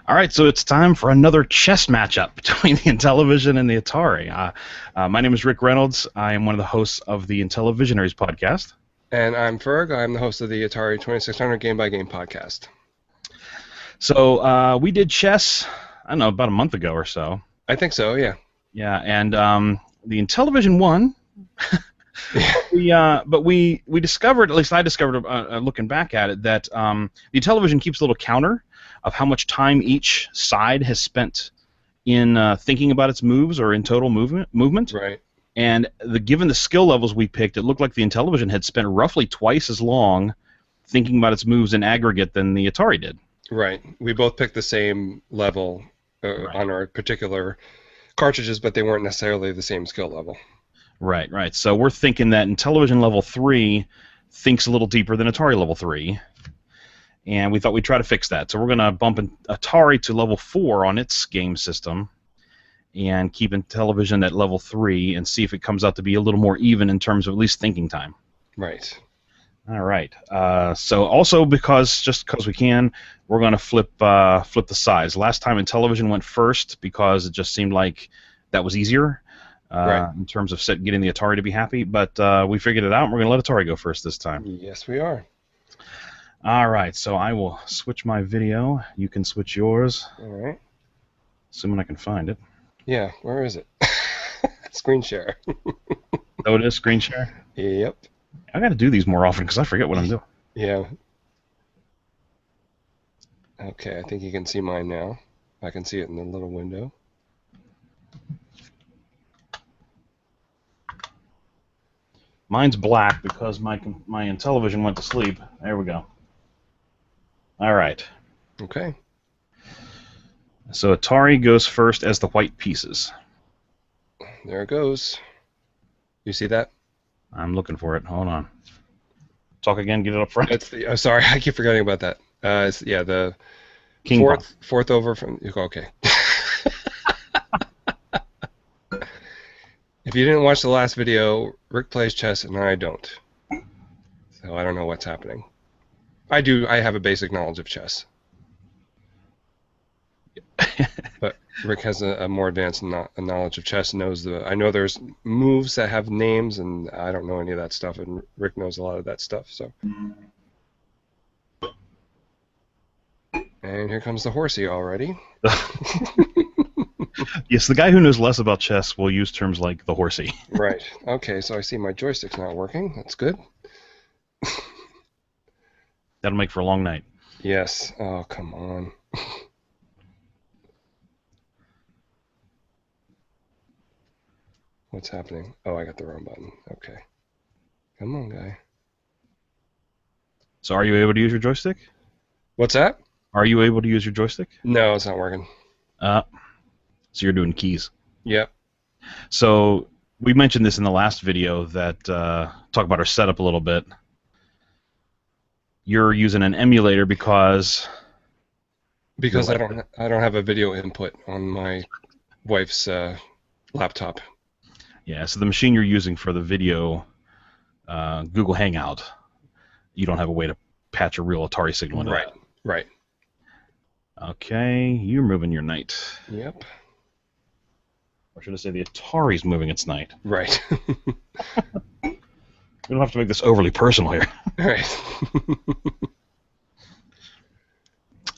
All right, so it's time for another chess matchup between the Intellivision and the Atari. My name is Rick Reynolds. I am one of the hosts of the Intellivisionaries podcast. And I'm Ferg. I'm the host of the Atari 2600 Game by Game podcast. So we did chess, I don't know, about a month ago or so. I think so, yeah. Yeah, and the Intellivision won. But we discovered, at least I discovered, looking back at it, that the Intellivision keeps a little counter of how much time each side has spent in thinking about its moves or in total movement. Right. And given the skill levels we picked, it looked like the Intellivision had spent roughly twice as long thinking about its moves in aggregate than the Atari did. Right. We both picked the same level on our particular cartridges, but they weren't necessarily the same skill level. Right, right. So we're thinking that Intellivision level 3 thinks a little deeper than Atari level 3. And we thought we'd try to fix that. So we're going to bump Atari to level 4 on its game system and keep Intellivision at level 3 and see if it comes out to be a little more even in terms of at least thinking time. Right. All right. So also just because we can, we're going to flip the sides. Last time Intellivision went first because it just seemed like that was easier in terms of getting the Atari to be happy. But we figured it out, and we're going to let Atari go first this time. Yes, we are. All right, so I will switch my video. You can switch yours. All right. Assuming I can find it. Yeah, where is it? Screen share. Oh, it is screen share? Yep. I got to do these more often because I forget what I'm doing. Yeah. Okay, I think you can see mine now. I can see it in the little window. Mine's black because my Intellivision went to sleep. There we go. All right. Okay. So Atari goes first as the white pieces. There it goes. You see that? I'm looking for it. Hold on. Talk again. Get it up front. It's the, sorry, I keep forgetting about that. Yeah, the King fourth over from. Okay. If you didn't watch the last video, Rick plays chess and I don't. So I don't know what's happening. I do. I have a basic knowledge of chess. But Rick has a more advanced knowledge of chess. I know there's moves that have names, and I don't know any of that stuff. And Rick knows a lot of that stuff. So. And here comes the horsey already. Yes, the guy who knows less about chess will use terms like the horsey. Right. Okay, so I see my joystick's not working. That's good. That'll make for a long night. Yes. Oh, come on. What's happening? Oh, I got the wrong button. Okay. Come on, guy. So are you able to use your joystick? What's that? Are you able to use your joystick? No, it's not working. So you're doing keys. Yep. So we mentioned this in the last video that talk about our setup a little bit. You're using an emulator because I don't have a video input on my wife's laptop. Yeah, so the machine you're using for the video Google Hangout, you don't have a way to patch a real Atari signal into that. Right. Okay, you're moving your knight. Yep. Or should I say the Atari's moving its knight? Right. We don't have to make this overly personal here. Right.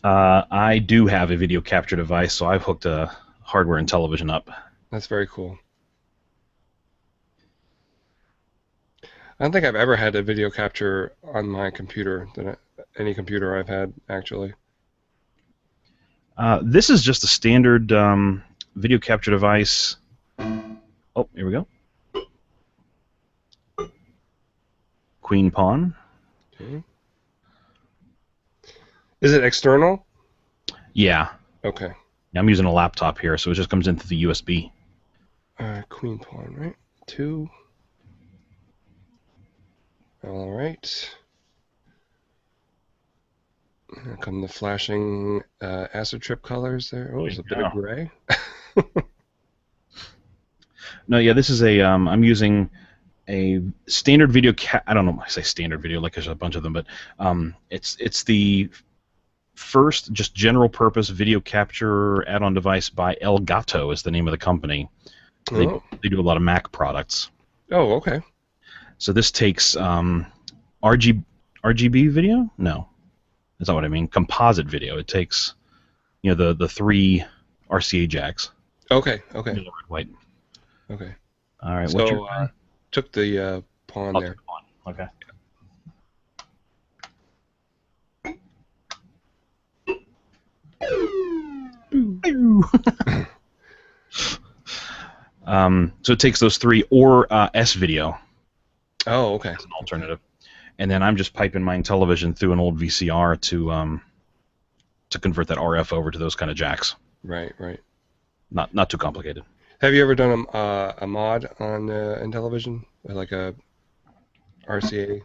I do have a video capture device, so I've hooked a hardware Intellivision up. That's very cool. I don't think I've ever had a video capture on my computer, any computer I've had, actually. This is just a standard video capture device. Oh, here we go. Queen pawn. Okay. Is it external? Yeah. Okay. I'm using a laptop here, so it just comes into the USB. Queen pawn, right? 2. All right. Here come the flashing acid trip colors there. Oh, there's a bit of gray. No, yeah, this is a. I'm using a standard video. I don't know. I say standard video like there's a bunch of them, but it's the first just general purpose video capture add-on device by Elgato is the name of the company. Oh. They do a lot of Mac products. Oh, okay. So this takes RGB video? No, that's not what I mean. Composite video. It takes, the three RCA jacks. Okay. Okay. Yellow, red, white. Okay. All right. So What's your took the pawn I'll there. take one. Okay. So it takes those three or S video Oh, okay. as an alternative, and then I'm just piping my Intellivision through an old VCR to convert that RF over to those kind of jacks. Right. Right. Not too complicated. Have you ever done a mod on Intellivision, like a RCA?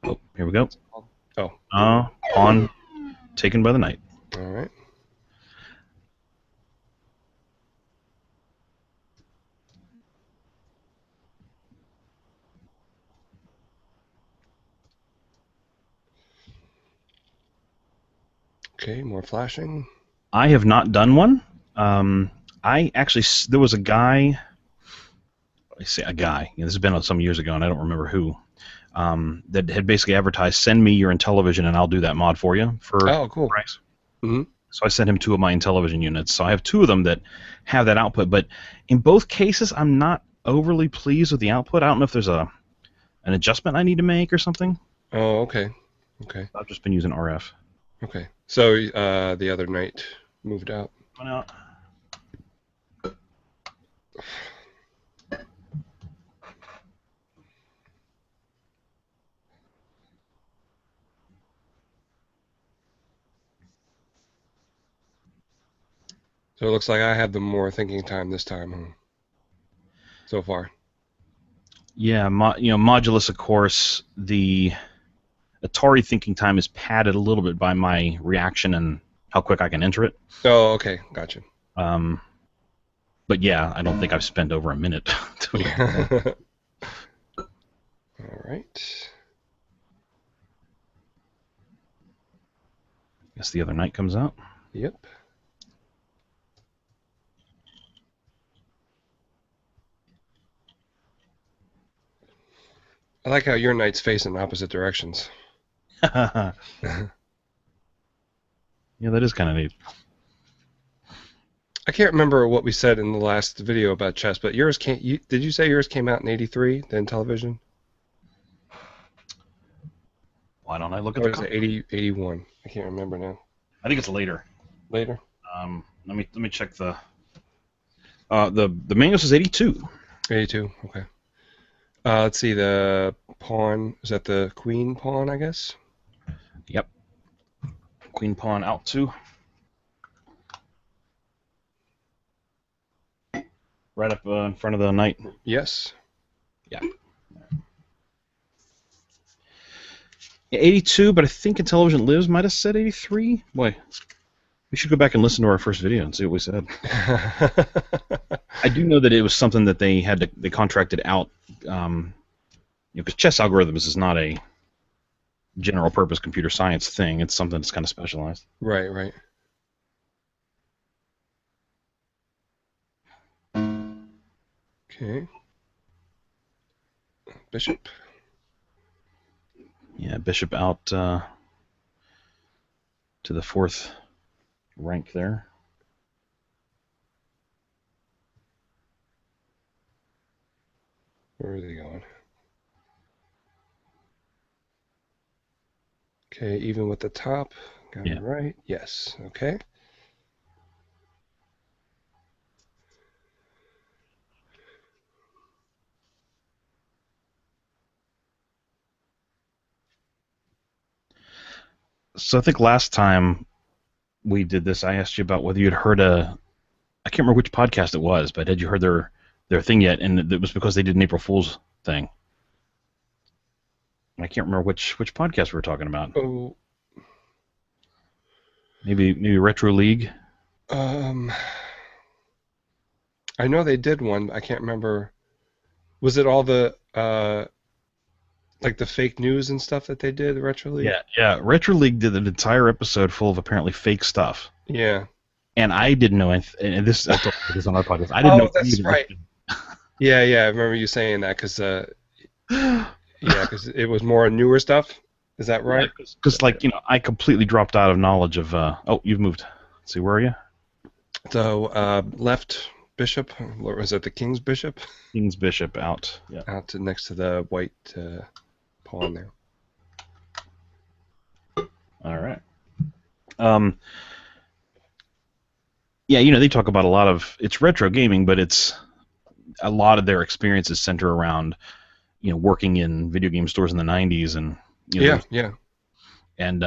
Oh, here we go. Oh. Pawn taken by the knight. All right. Okay, more flashing. I have not done one. There was a guy. I say a guy. This has been some years ago, and I don't remember who. That had basically advertised, "Send me your Intellivision, and I'll do that mod for you for cool. price." Mm-hmm. So I sent him 2 of my Intellivision units. So I have 2 of them that have that output. But in both cases, I'm not overly pleased with the output. I don't know if there's an adjustment I need to make or something. Oh, okay. Okay. I've just been using RF. Okay. So the other knight moved out. Went out. So it looks like I have the more thinking time this time, huh? So far. Yeah, Modulus, of course, the Atari thinking time is padded a little bit by my reaction and how quick I can enter it. Oh, okay. Gotcha. But yeah, I don't think I've spent over a minute doing it. All right. Guess the other knight comes out. Yep. I like how your knights face in opposite directions. Yeah, that is kind of neat. I can't remember what we said in the last video about chess, but yours did you say yours came out in '83, the Intellivision? Why don't I look at Or the is it 81? I can't remember now. I think it's later. Later? Let me check the manual says 82. 82, okay. Let's see, the pawn, is that the queen pawn, I guess? Yep. Queen pawn out 2. Right up in front of the knight. Yes. Yeah. 82, but I think Intellivision Lives might have said 83. Boy, we should go back and listen to our first video and see what we said. I do know that it was something that they contracted out, because chess algorithms is not a general purpose computer science thing. It's something that's kind of specialized. Right, right. Okay. Bishop. Yeah, bishop out to the 4th rank there. Where are they going? Okay, even with the top. Got it right. Yes. Okay. So I think last time we did this, I asked you about whether you'd heard I can't remember which podcast it was, but had you heard their thing yet? And it was because they did an April Fool's thing. I can't remember which podcast we were talking about. Oh. Maybe Retro League. I know they did one. I can't remember. Was it all the Like the fake news and stuff that they did, Retro League? Yeah. Retro League did an entire episode full of apparently fake stuff, Yeah. and I didn't know anything. And this I told you this on our podcast. I didn't know Oh, that's anything. right. Yeah, yeah, I remember you saying that because yeah, because it was more newer stuff. Is that right? Because like I completely dropped out of knowledge of. Oh, you've moved. Let's see, where are you? So left bishop, what was it? The king's bishop, King's Bishop out. Yeah. out to next to the white pawn there. All right. Yeah, they talk about a lot of it's retro gaming, but it's a lot of their experiences center around working in video game stores in the 90s and Yeah. and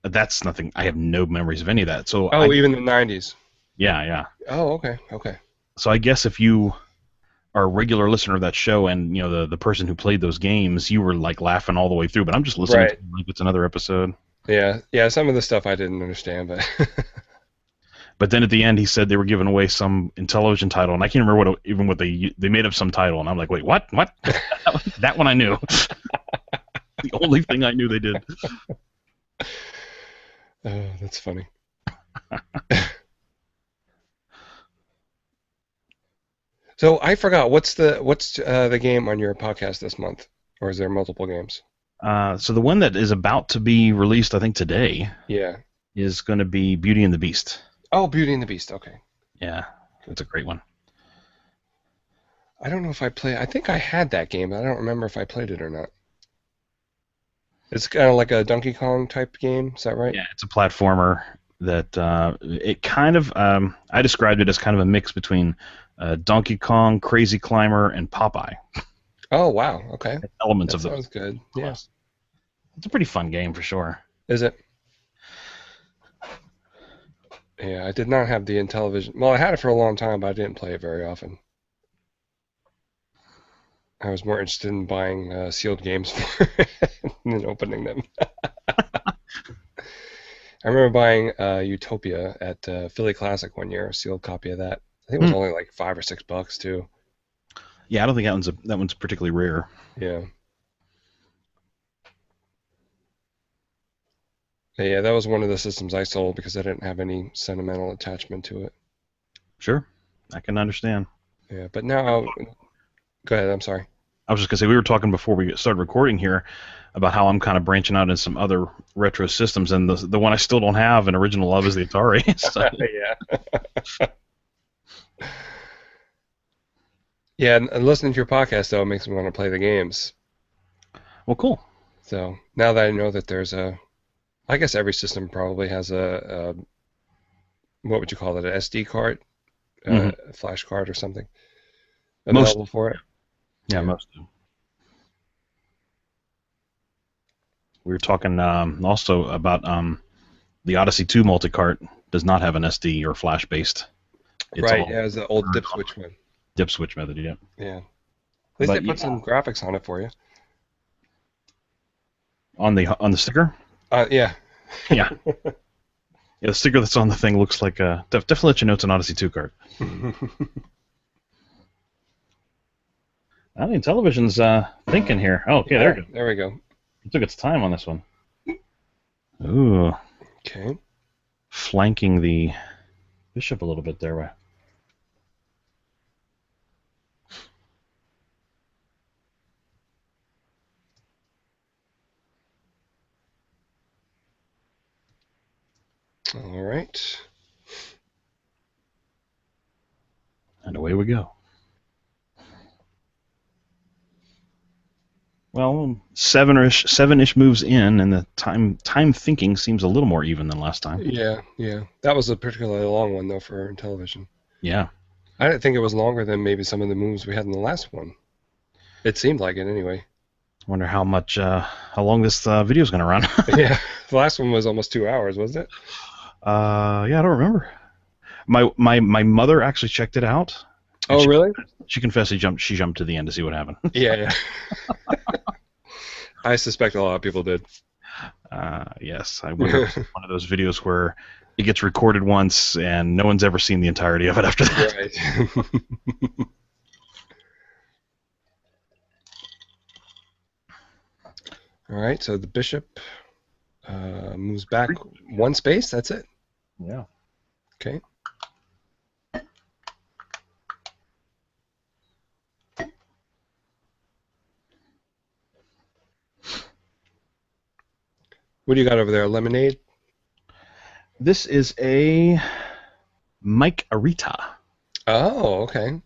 that's nothing. I have no memories of any of that. So Even the 90s. yeah. Oh, okay. So I guess if you are a regular listener of that show and the person who played those games, you were like laughing all the way through. But I'm just listening Right. to it like it's another episode. Yeah. Some of the stuff I didn't understand, but But then at the end, he said they were giving away some Intellivision title, and I can't remember what they made up some title, and I'm like, wait, what? That one I knew. The only thing I knew they did. oh, that's funny. So I forgot what's the game on your podcast this month, or is there multiple games? So the one that is about to be released, I think today, Yeah. is going to be Beauty and the Beast. Oh, Beauty and the Beast. Okay. Yeah, it's a great one. I don't know if I play. I think I had that game, but I don't remember if I played it or not. It's kind of like a Donkey Kong type game. Is that right? Yeah, it's a platformer that it kind of I described it as kind of a mix between Donkey Kong, Crazy Climber, and Popeye. Oh, wow. Okay. Elements That of those. sounds good. Yeah. It's a pretty fun game for sure. Is it? Yeah, I did not have the Intellivision. Well, I had it for a long time, but I didn't play it very often. I was more interested in buying sealed games for it than opening them. I remember buying Utopia at Philly Classic one year, a sealed copy of that. I think it was only like $5 or $6 too. Yeah, I don't think that one's particularly rare. Yeah. Yeah, that was one of the systems I sold because I didn't have any sentimental attachment to it. Sure, I can understand. Yeah, but now, go ahead. I'm sorry. I was just gonna say we were talking before we started recording here about how I'm kind of branching out in some other retro systems, and the one I still don't have an original of is the Atari. So. Yeah. Yeah, and listening to your podcast though makes me want to play the games. Well, cool. So now that I know that there's I guess every system probably has a what would you call it, an SD card, a flash card or something available for it. Yeah, most do. We were talking also about the Odyssey 2 multi-cart does not have an SD or flash based. Right, yeah, it's the old dip switch one. Dip switch method, yeah. Yeah. At least they put some graphics on it for you. On the sticker? Yeah. Yeah. Yeah, the sticker that's on the thing looks like definitely let you know it's an Odyssey 2 card. I mean, television's thinking here. Oh, okay, there we go. There we go. It took its time on this one. Ooh. Okay. Flanking the bishop a little bit there. All right. And away we go. Well, seven-ish moves in, and the time thinking seems a little more even than last time. Yeah. That was a particularly long one though for Intellivision. Yeah. I didn't think it was longer than maybe some of the moves we had in the last one. It seemed like it anyway. Wonder how long this video is going to run. Yeah, the last one was almost 2 hours, wasn't it? Yeah, I don't remember. My mother actually checked it out. Oh, really? She confessed she jumped to the end to see what happened. Yeah. I suspect a lot of people did. Yes, I wonder if it's one of those videos where it gets recorded once and no one's ever seen the entirety of it after that. Right. All right, so the bishop moves back one space. That's it. Yeah. Okay. What do you got over there? Lemonade? This is a Mike Arita. Oh, okay.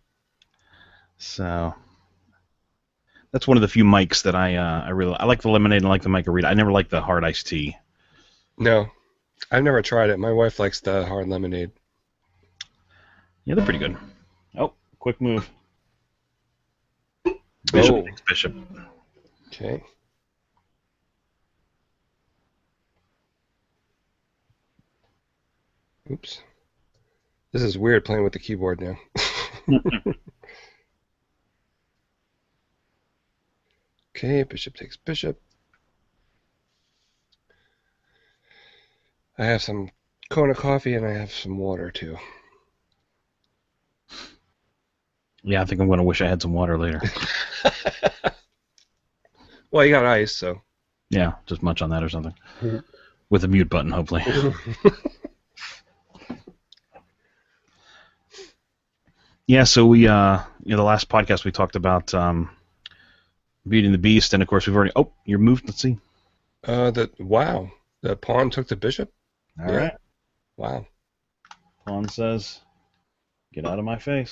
So that's one of the few mics that I like the lemonade and I like the Mike Arita. I never liked the hard iced tea. No, I've never tried it. My wife likes the hard lemonade. Yeah, they're pretty good. Oh, quick move. Bishop takes bishop. Okay. Oops. This is weird playing with the keyboard now. Okay, bishop takes bishop. I have some Kona coffee and I have some water too. Yeah, I think I'm going to wish I had some water later. Well, you got ice, so. Yeah, just munch on that or something. With a mute button, hopefully. Yeah, so we, the last podcast we talked about beating the beast, and of course we've already. Oh, you're moved. Let's see. Wow, the pawn took the bishop. All right. Wow. Pawn says, "Get out of my face."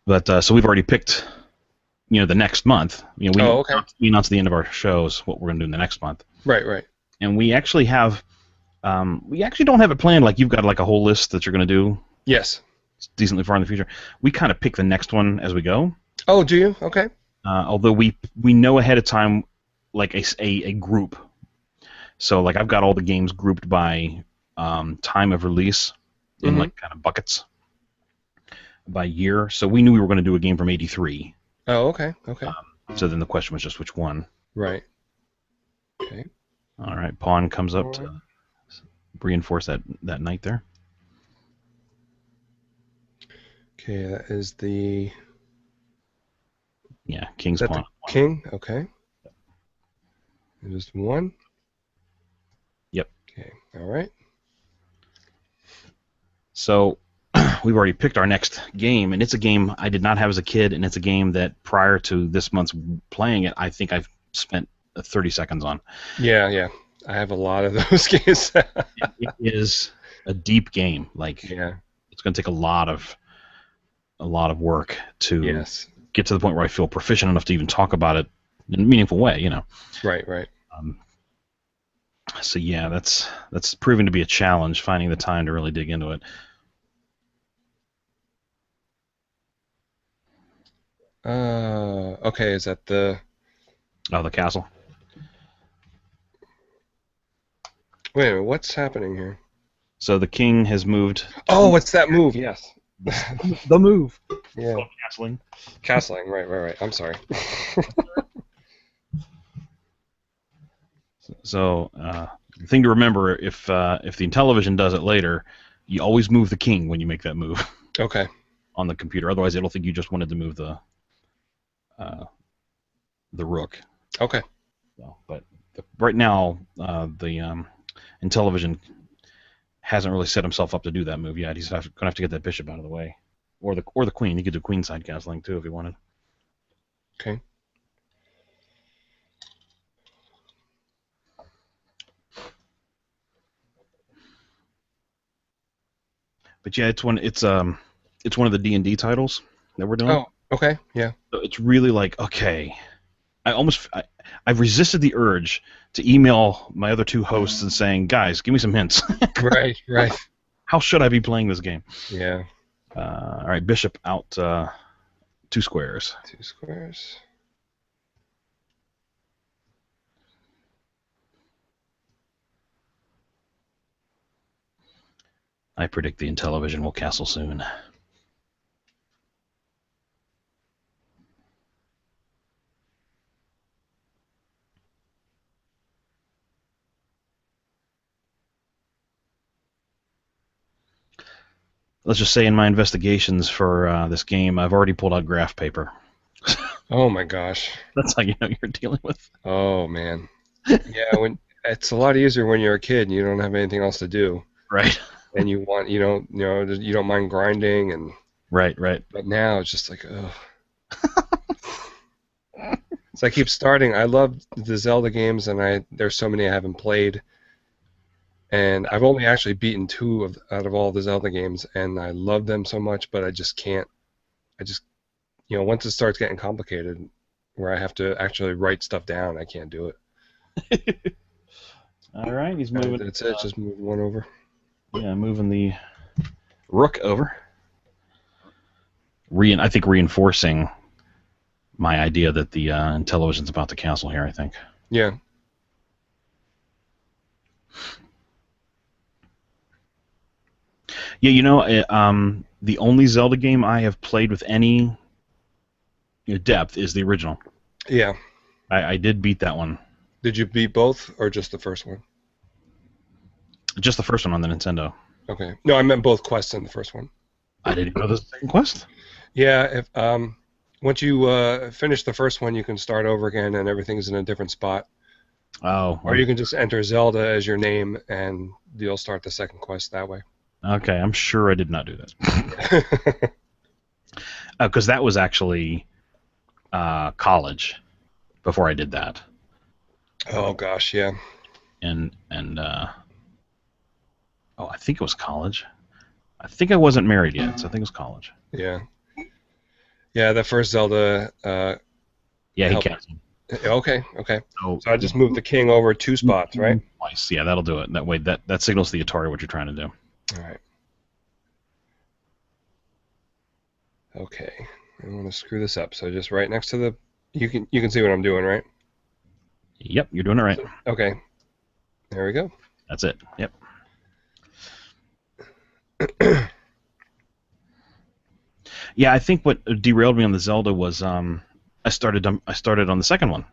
But so we've already picked, the next month. We announced the end of our shows what we're going to do in the next month. Right. And we actually have, we actually don't have it planned like you've got like a whole list that you're going to do. Yes. It's decently far in the future. We kind of pick the next one as we go. Oh, do you? Okay. Although we know ahead of time, like a group. So like I've got all the games grouped by time of release in like kind of buckets by year. So we knew we were going to do a game from '83. Oh, okay. So then the question was just which one. Right. Okay. All right, pawn comes up to reinforce that knight there. Okay, that is the... Yeah, king's is that pawn. The king? Okay. Just one? Yep. Okay, all right. So we've already picked our next game, and it's a game I did not have as a kid, and it's a game that prior to this month's playing it, I think I've spent 30 seconds on. Yeah. I have a lot of those games. It is a deep game. Like, it's going to take a lot of work to get to the point where I feel proficient enough to even talk about it in a meaningful way. Right. So yeah, that's proving to be a challenge, finding the time to really dig into it. Okay, is that the... Oh, the castle. Wait a minute, what's happening here? So the king has moved. Oh, it's that move, yes. The move. Yeah. Castling. Castling, right. I'm sorry. So the thing to remember, if the Intellivision does it later, you always move the king when you make that move. Okay. On the computer, otherwise it'll think you just wanted to move the rook. Okay. So, but right now, the Intellivision hasn't really set himself up to do that move yet. He's going to have to get that bishop out of the way, or the queen. He could do queenside castling too if he wanted. Okay. But yeah, it's one of the D&D titles that we're doing. Oh, okay, yeah. So it's really like, okay, I've resisted the urge to email my other two hosts and saying, guys, give me some hints. Right. How should I be playing this game? Yeah. All right, bishop out 2 squares. 2 squares. I predict the Intellivision will castle soon. let's just say in my investigations for this game, I've already pulled out graph paper. Oh my gosh. That's how you know you're dealing with. Oh man. Yeah, when it's a lot easier when you're a kid and you don't have anything else to do, Right. and you don't mind grinding, and Right. Right. but now it's just like, ugh. So I keep starting. I love the Zelda games, and there's so many I haven't played, and I've only actually beaten out of all the Zelda games, and I love them so much, but I just can't. I just once it starts getting complicated, where I have to actually write stuff down, I can't do it. All right, he's moving. That's it. Just move one over. Yeah, moving the rook over. I think reinforcing my idea that the Intellivision's about to castle here, I think. Yeah. Yeah, the only Zelda game I have played with any depth is the original. Yeah. I did beat that one. Did you beat both, or just the first one? Just the first one on the Nintendo. Okay. No, I meant both quests in the first one. I didn't know the second quest. Yeah. If once you finish the first one, you can start over again, and everything's in a different spot. Oh. Or you can just enter Zelda as your name, and you'll start the second quest that way. Okay, I'm sure I did not do that. Because that was actually college before I did that. Oh gosh, yeah. And I think it was college. I think I wasn't married yet, so I think it was college. Yeah. Yeah, the first Zelda. Yeah, he canceled. Okay. So I just moved the king over 2 spots, right? Twice. Yeah, that'll do it. That way, that signals the Atari what you're trying to do. All right. Okay. I don't want to screw this up. So just right next to the. You can see what I'm doing, right? Yep, you're doing it right. Okay. There we go. That's it. Yep. Yeah, I think what derailed me on the Zelda was I started on the second one,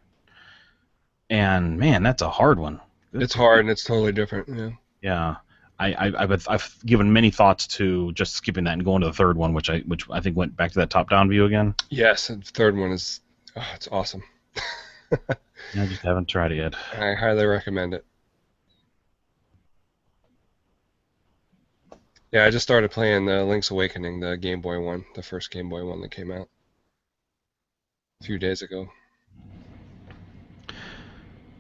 and man, that's a hard one. It's hard and it's totally different. Yeah. Yeah, I've given many thoughts to just skipping that and going to the third one, which I think went back to that top-down view again. Yes, and the third one is it's awesome. I just haven't tried it yet. I highly recommend it. Yeah, I just started playing Link's Awakening, the Game Boy one, the first Game Boy one that came out a few days ago.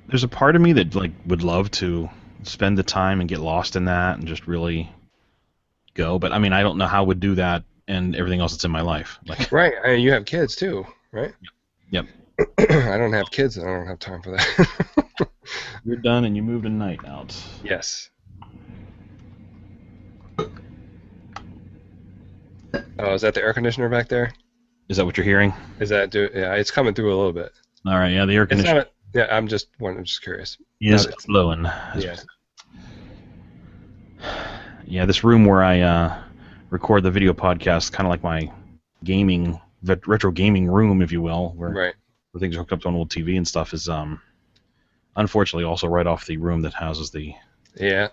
There's a part of me that would love to spend the time and get lost in that and just really go, but I mean, I don't know how I would do that and everything else that's in my life. Right, and you have kids too, right? Yep. I don't have kids, and I don't have time for that. You're done, and you moved a knight out. Yes. Oh, is that the air conditioner back there? Is that what you're hearing? Yeah, it's coming through a little bit. All right, yeah, the air conditioner. Yeah, I'm just curious. Is blowing. Yeah. Yeah, this room where I record the video podcast, kind of like my retro gaming room, if you will, where things are hooked up to an old TV and stuff, is unfortunately also right off the room that houses the. Yeah.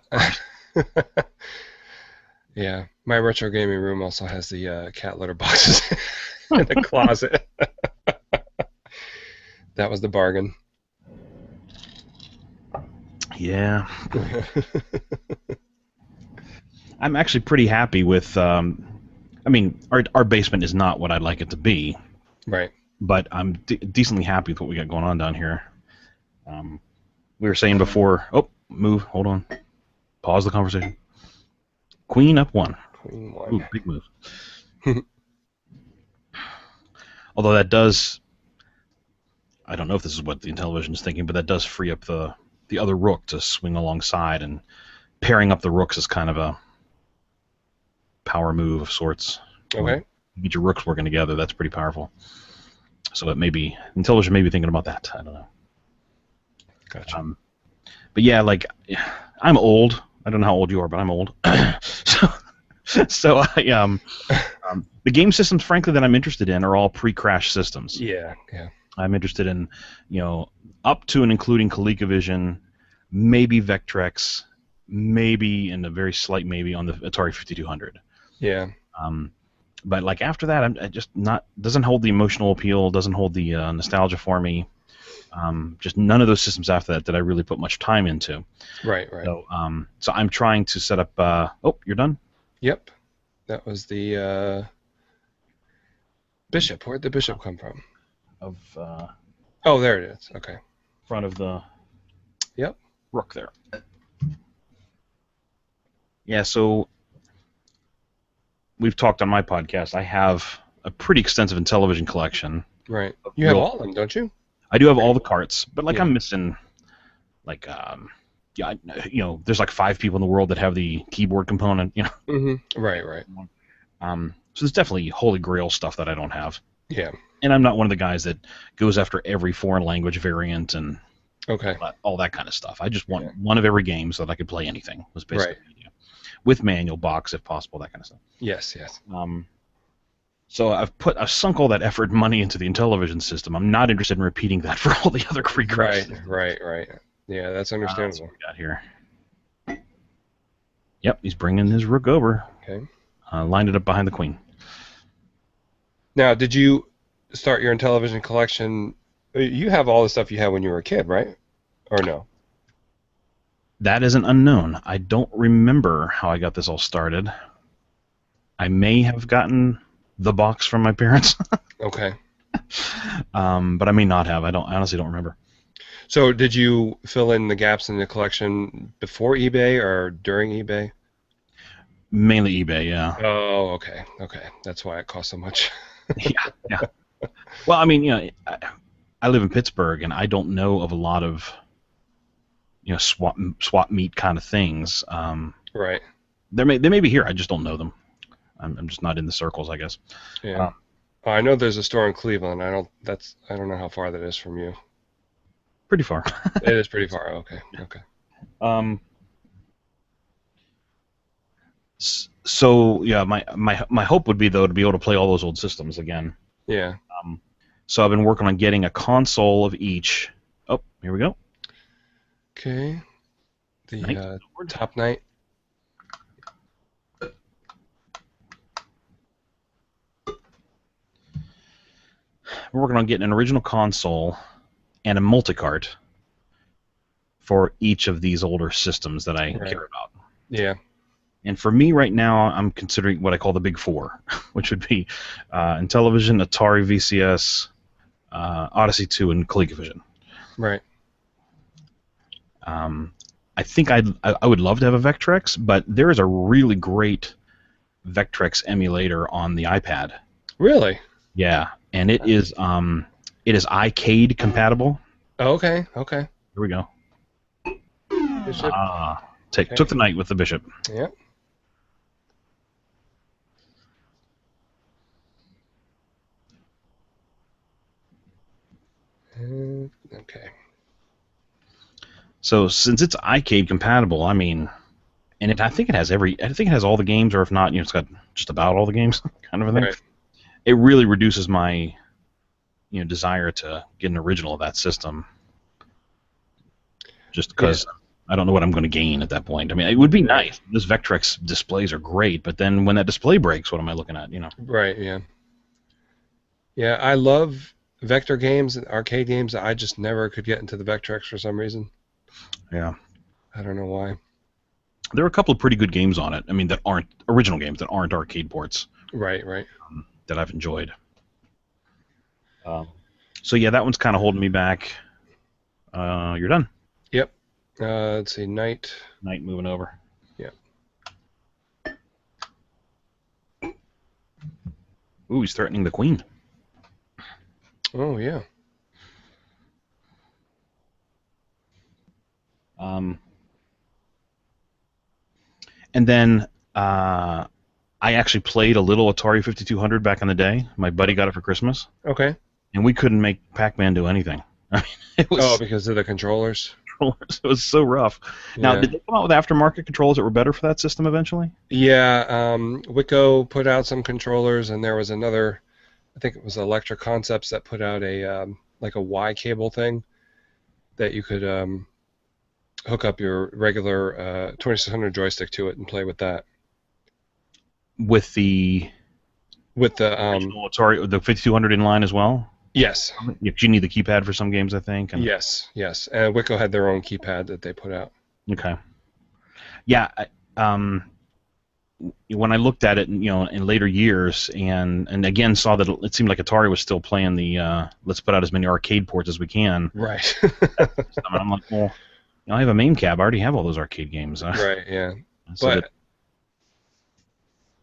Yeah, my retro gaming room also has the cat litter boxes in the closet. That was the bargain. Yeah. I'm actually pretty happy with. I mean, our basement is not what I'd like it to be. Right. But I'm decently happy with what we got going on down here. We were saying before. Oh, move. Hold on. Pause the conversation. Queen up 1. Queen 1. Ooh, big move. Although that does. I don't know if this is what the Intellivision is thinking, but that does free up the other rook to swing alongside, and pairing up the rooks is kind of a power move of sorts. Okay. When you get your rooks working together, that's pretty powerful. So it may be Intellivision may be thinking about that. I don't know. Gotcha. But yeah, I'm old. I don't know how old you are, but I'm old. so I the game systems, frankly, that I'm interested in are all pre-crash systems. Yeah. I'm interested in, up to and including ColecoVision, maybe Vectrex, maybe, and a very slight maybe on the Atari 5200. Yeah. But like after that, I just not doesn't hold the emotional appeal, doesn't hold the nostalgia for me. Just none of those systems after that I really put much time into. Right. Right. So I'm trying to set up. Oh, you're done. Yep. That was the bishop. Where'd the bishop come from? Of Oh, there it is. Okay. front of the Yep. rook there. Yeah. So we've talked on my podcast. I have a pretty extensive Intellivision collection. Right. You have all of them, don't you? I do have all the carts, but like Yeah. I'm missing like yeah, there's like 5 people in the world that have the keyboard component, Right. Right. So there's definitely holy grail stuff that I don't have. Yeah. And I'm not one of the guys that goes after every foreign language variant and Okay. all that kind of stuff. I just want one of every game so that I could play anything. Was basically Right. the idea. With manual box if possible, that kind of stuff. Yes. Yes. So I've sunk all that effort and money into the Intellivision system. I'm not interested in repeating that for all the other free Right. systems. Right. Yeah, that's understandable. That's what we got here. Yep, he's bringing his rook over. Okay. Lined it up behind the queen. Now, did you start your Intellivision collection? You have all the stuff you had when you were a kid, right? Or no? That is an unknown. I don't remember how I got this all started. I may have gotten the box from my parents, Okay. but I may not have. I honestly don't remember. So, did you fill in the gaps in the collection before eBay or during eBay? Mainly eBay, yeah. Oh, okay. Okay. That's why it cost so much. Yeah. Well, I mean, I live in Pittsburgh, and I don't know of a lot of, swap meet kind of things. Right. They may be here. I just don't know them. I'm just not in the circles, I guess. Yeah. I know there's a store in Cleveland. I don't know how far that is from you. Pretty far. It is pretty far. Okay. Okay. So yeah, my hope would be though to be able to play all those old systems again. Yeah. So I've been working on getting a console of each. Oh, here we go. Okay. The Knight. top knight. We're working on getting an original console and a multi-cart for each of these older systems that I care about. Yeah. And for me right now, I'm considering what I call the big four, which would be Intellivision, Atari VCS, Odyssey 2, and ColecoVision. Right. I think I would love to have a Vectrex, but there is a really great Vectrex emulator on the iPad. Really? Yeah, and it is iCade compatible. Oh, okay. Okay. Here we go. Bishop. Took the knight with the bishop. Yeah. Okay. So since it's iCade compatible, I mean, I think it has all the games, or if not, it's got just about all the games, kind of a thing. Right. It really reduces my, desire to get an original of that system. Just because I don't know what I'm going to gain at that point. I mean, it would be nice. Those Vectrex displays are great, but then when that display breaks, what am I looking at? Right. Yeah. Yeah. I love vector games and arcade games. I just never could get into the Vectrex for some reason. Yeah. I don't know why. There are a couple of pretty good games on it. I mean, that aren't original games, that aren't arcade ports. Right. Right. That I've enjoyed. So yeah, that one's kind of holding me back. You're done. Yep. Let's see. Knight. Knight moving over. Yep. Ooh, he's threatening the queen. Oh yeah. And then I actually played a little Atari 5200 back in the day. My buddy got it for Christmas. Okay. And we couldn't make Pac-Man do anything. I mean, it was because of the controllers. It was so rough. Now, did they come out with aftermarket controllers that were better for that system eventually? Yeah. Wicco put out some controllers, and there was another. I think it was Electric Concepts that put out a like a Y cable thing that you could hook up your regular 2600 joystick to it and play with that. with the original Atari, the 5200 in line as well. Yes. You need the keypad for some games, I think. And, Yes. And Wicco had their own keypad that they put out. Okay. Yeah. When I looked at it, in later years, and again saw that it seemed like Atari was still playing the let's put out as many arcade ports as we can. Right. I'm like, well, I have a main cab. I already have all those arcade games. Right. Yeah. So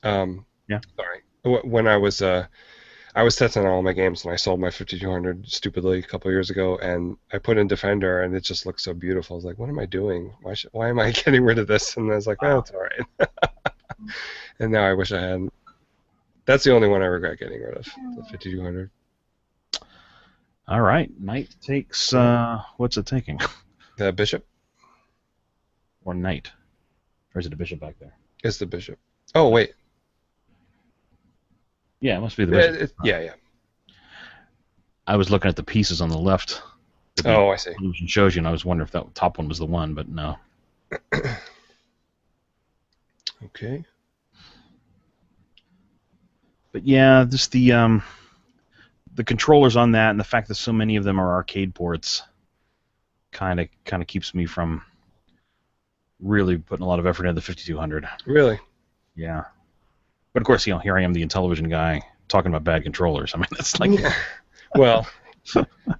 yeah. Sorry. When I was testing all my games, and I sold my 5200 stupidly a couple of years ago, and I put in Defender, and it just looked so beautiful. I was like, what am I doing? Why am I getting rid of this? And I was like, oh, it's all right. And now I wish I hadn't. That's the only one I regret getting rid of, the 5200. All right. Knight takes, what's it taking? The bishop? Or knight? Or is it a bishop back there? It's the bishop. Oh, wait. Yeah, it must be the bishop. Yeah. I was looking at the pieces on the left. Oh, I see. It shows you, and I was wondering if that top one was the one, but no. Okay. But yeah, just the controllers on that, and the fact that so many of them are arcade ports, kind of keeps me from really putting a lot of effort into the 5200. Really? Yeah. But of course, here I am, the Intellivision guy, talking about bad controllers. I mean, that's like. Yeah. Well,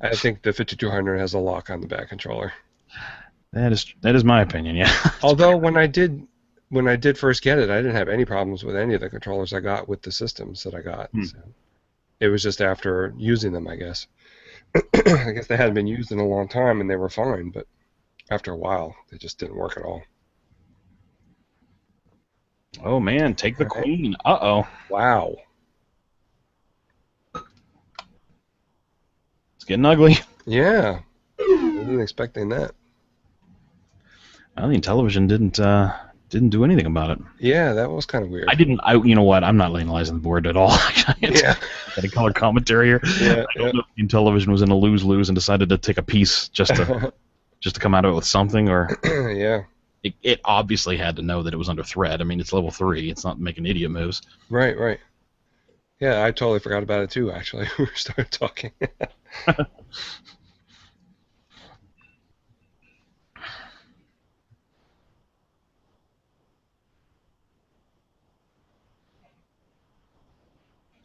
I think the 5200 has a lock on the back controller. That is my opinion. Yeah. Although when I did first get it, I didn't have any problems with any of the controllers I got with the systems that I got. So it was just after using them, I guess. I guess they hadn't been used in a long time, and they were fine, but after a while, they just didn't work at all. Oh man, take the queen. Uh-oh. Wow. It's getting ugly. Yeah. I wasn't expecting that. I think Intellivision didn't do anything about it. Yeah, that was kind of weird. You know what? I'm not analyzing the board at all. Yeah. Got a color commentary here. Yeah, I don't know if Intellivision was in a lose-lose and decided to take a piece just to come out of it with something, or yeah. It obviously had to know that it was under threat. I mean, it's level 3. It's not making idiot moves. Right. Yeah, I totally forgot about it too, actually. We started talking.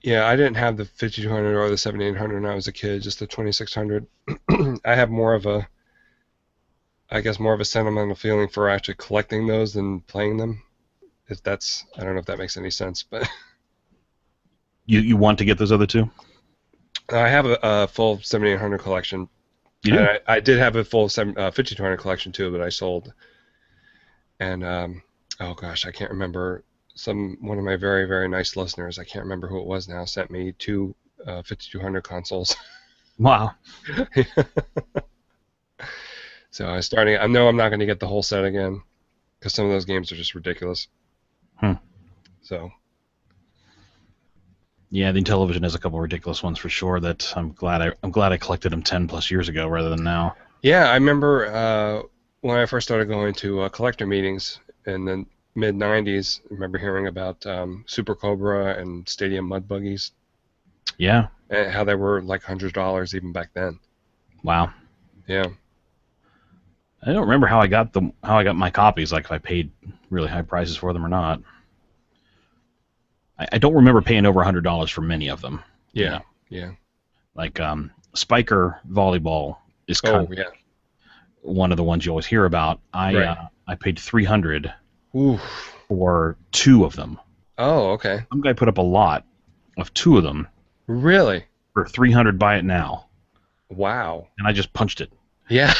Yeah, I didn't have the 5200 or the 7800 when I was a kid, just the 2600. I have more of a sentimental feeling for actually collecting those than playing them. I don't know if that makes any sense, but you want to get those other two? I have a full 7800 collection. You do? I did have a full 5200 collection too, but I sold. And oh gosh, I can't remember. One of my very, very nice listeners, I can't remember who it was now, sent me 2 5200 consoles. Wow. So I know I'm not going to get the whole set again, because some of those games are just ridiculous. So. Yeah, the Intellivision has a couple of ridiculous ones for sure. That I'm glad I collected them 10+ years ago rather than now. Yeah, I remember when I first started going to collector meetings in the mid '90s. I remember hearing about Super Cobra and Stadium Mud Buggies. Yeah. And how they were like $100 even back then. Wow. Yeah. I don't remember how I got my copies, like if I paid really high prices for them or not. I don't remember paying over $100 for many of them. Yeah. Yeah. Like Spiker Volleyball is kind of one of the ones you always hear about. I paid $300 for 2 of them. Oh, okay. Some guy put up a lot of 2 of them. Really? For $300, buy it now. Wow. And I just punched it. Yeah.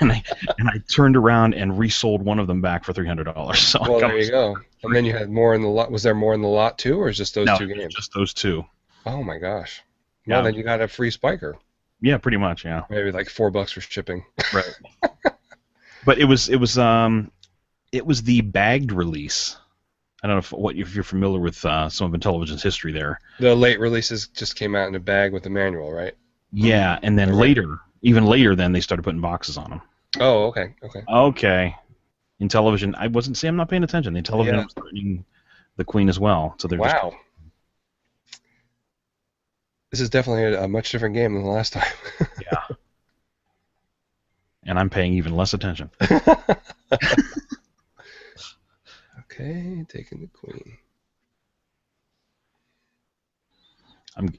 and I turned around and resold one of them back for $300. So well, there you go. And then you had more in the lot. Was there more in the lot too, or is just those 2 games? Just those 2. Oh my gosh. Well, then you got a free Spiker. Yeah, pretty much. Yeah. Maybe like $4 for shipping. Right. But it was the bagged release. I don't know if you're familiar with some of Intellivision's history there. The late releases just came out in a bag with a manual, right? Yeah, and then even later, then they started putting boxes on them. Oh, okay. Okay. Intellivision, I'm not paying attention. The Intellivision was threatening the queen as well. So they're just Wow. This is definitely a much different game than the last time. yeah. And I'm paying even less attention. Okay, taking the queen.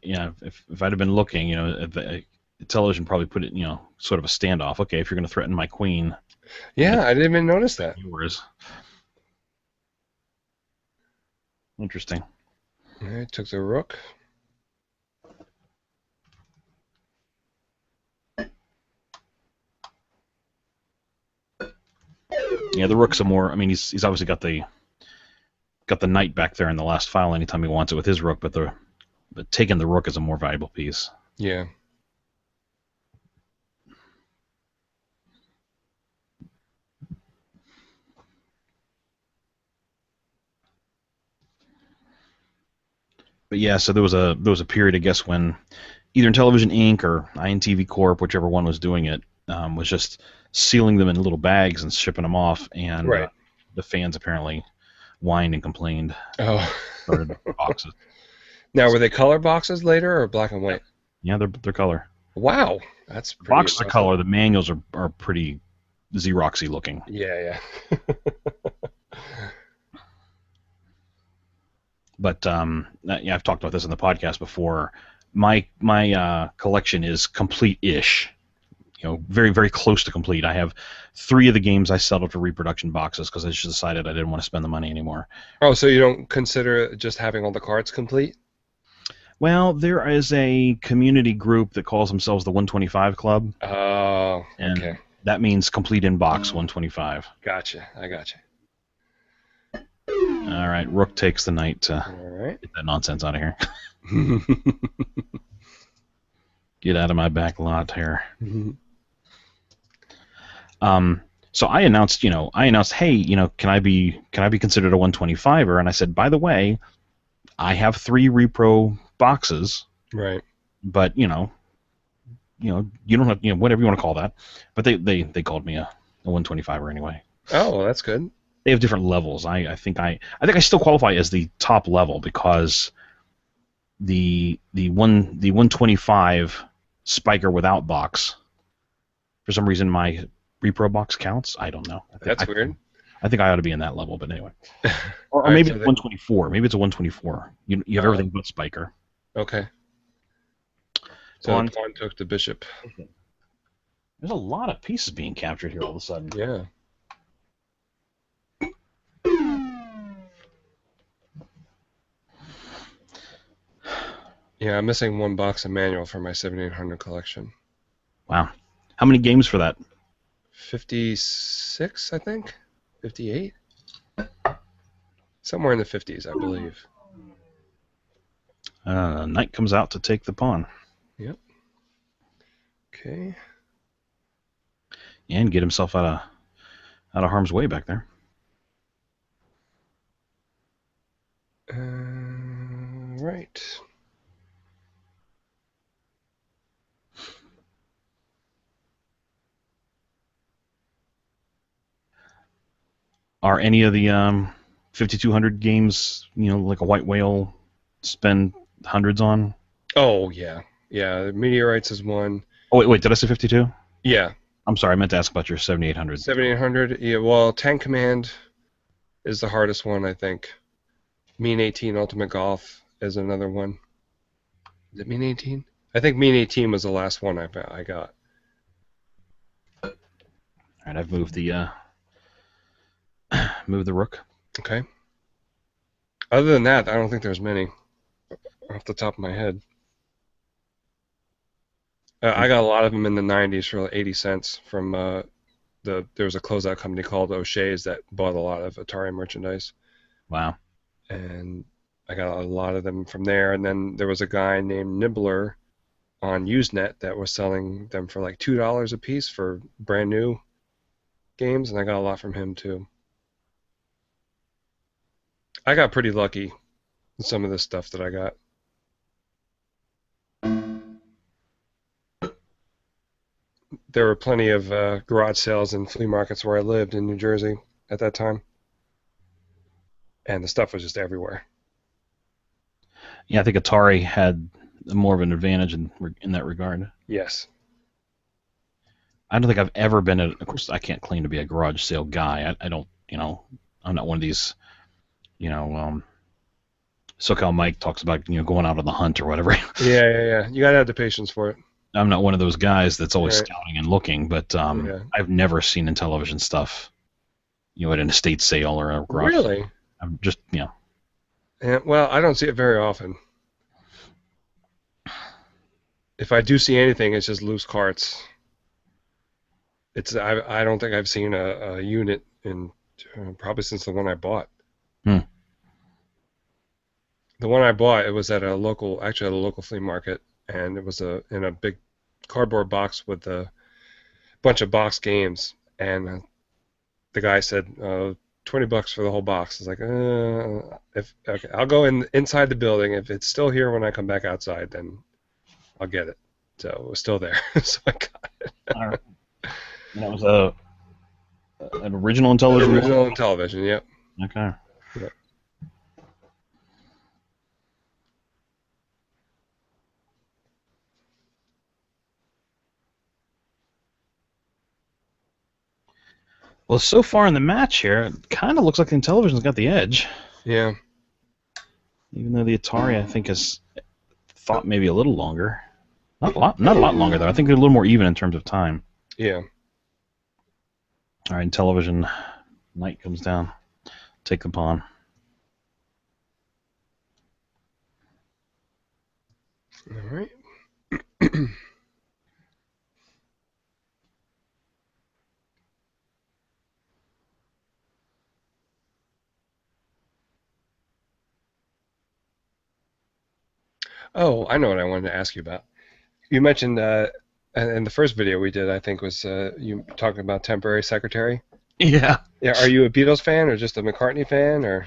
If I'd have been looking, the television probably put it, sort of a standoff. Okay, if you're going to threaten my queen, Yeah, I didn't even notice that. yours. Interesting. All right, took the rook. Yeah, the rook's a more. I mean, he's obviously got the knight back there in the last file anytime he wants it with his rook, but taking the rook is a more valuable piece. Yeah. But yeah, so there was a period, I guess, when either Intellivision Inc. or INTV Corp, whichever one was doing it, was just sealing them in little bags and shipping them off, and Right. the fans apparently whined and complained. Oh. Started boxes. Now, were they color boxes later or black and white? Yeah, they're color. Wow, that's pretty Boxes are impressive. color. The manuals are pretty Xeroxy looking. Yeah, But yeah, I've talked about this in the podcast before. My collection is complete-ish. Very very close to complete. I have 3 of the games I settled for reproduction boxes because I just decided I didn't want to spend the money anymore. Oh, so you don't consider just having all the cards complete? Well, there is a community group that calls themselves the 125 Club, Oh, and okay. that means complete in box 125. Gotcha. I gotcha. All right, Rook takes the knight to All right. get that nonsense out of here. Get out of my back lot here. So I announced, hey, can I be considered a 125er? And I said, by the way, I have 3 repro boxes, Right. but you don't have, whatever you want to call that. But they called me a 125er anyway. Oh, well, that's good. They have different levels. I think I still qualify as the top level because the 125 spiker without box, for some reason my repro box counts. I don't know. That's weird. I think I ought to be in that level, but anyway. Or All right, maybe so it's 124. Maybe it's a 124. You have everything but spiker. Okay. So the pawn took the bishop. There's a lot of pieces being captured here all of a sudden. Yeah. Yeah, I'm missing 1 box of manual for my 7800 collection. Wow. How many games for that? 56, I think. 58. Somewhere in the 50s, I believe. Knight comes out to take the pawn. Yep. Okay. And get himself out of harm's way back there. Right. Are any of the 5200 games, like a white whale, spend hundreds on? Oh, yeah. Yeah, Meteorites is one. Oh, wait, did I say 52? Yeah. I'm sorry, I meant to ask about your 7800. 7800, yeah, well, Tank Command is the hardest one, I think. Mean 18 Ultimate Golf is another one. Is it Mean 18? I think Mean 18 was the last one I got. All right, I've moved the rook. Okay. Other than that, I don't think there's many off the top of my head. I got a lot of them in the 90s for like 80 cents from there was a closeout company called O'Shea's that bought a lot of Atari merchandise. Wow. And I got a lot of them from there. And then there was a guy named Nibbler on Usenet that was selling them for like $2 a piece for brand new games, and I got a lot from him too. I got pretty lucky with some of the stuff that I got. There were plenty of garage sales and flea markets where I lived in New Jersey at that time. and the stuff was just everywhere. Yeah, I think Atari had more of an advantage in that regard. Yes. I don't think I've ever been at. Of course, I can't claim to be a garage sale guy. I don't. I'm not one of these. You know, SoCal Mike talks about going out on the hunt or whatever. Yeah. You gotta have the patience for it. I'm not one of those guys that's always Right. scouting and looking, but Yeah. I've never seen Intellivision stuff, at an estate sale or a garage. Really? I'm just, Yeah, well, I don't see it very often. If I do see anything, it's just loose carts. I don't think I've seen a unit in probably since the one I bought. Hmm. The one I bought, it was actually at a local flea market, and it was in a big cardboard box with a bunch of box games. And the guy said, $20 for the whole box. I was like, okay, I'll go inside the building. If it's still here when I come back outside, then I'll get it. So it was still there, so I got it. All right. And that was an original Intellivision. Original Intellivision, yep. Okay. Yep. Well, so far in the match here, it kind of looks like Intellivision's got the edge. Yeah. Even though the Atari, I think, has thought maybe a little longer. Not a lot longer, though. I think they're a little more even in terms of time. Yeah. All right, Intellivision. Knight comes down. Take the pawn. All right. Oh, I know what I wanted to ask you about. You mentioned in the first video we did, I think, was you talking about temporary secretary. Yeah. Yeah. Are you a Beatles fan or just a McCartney fan, or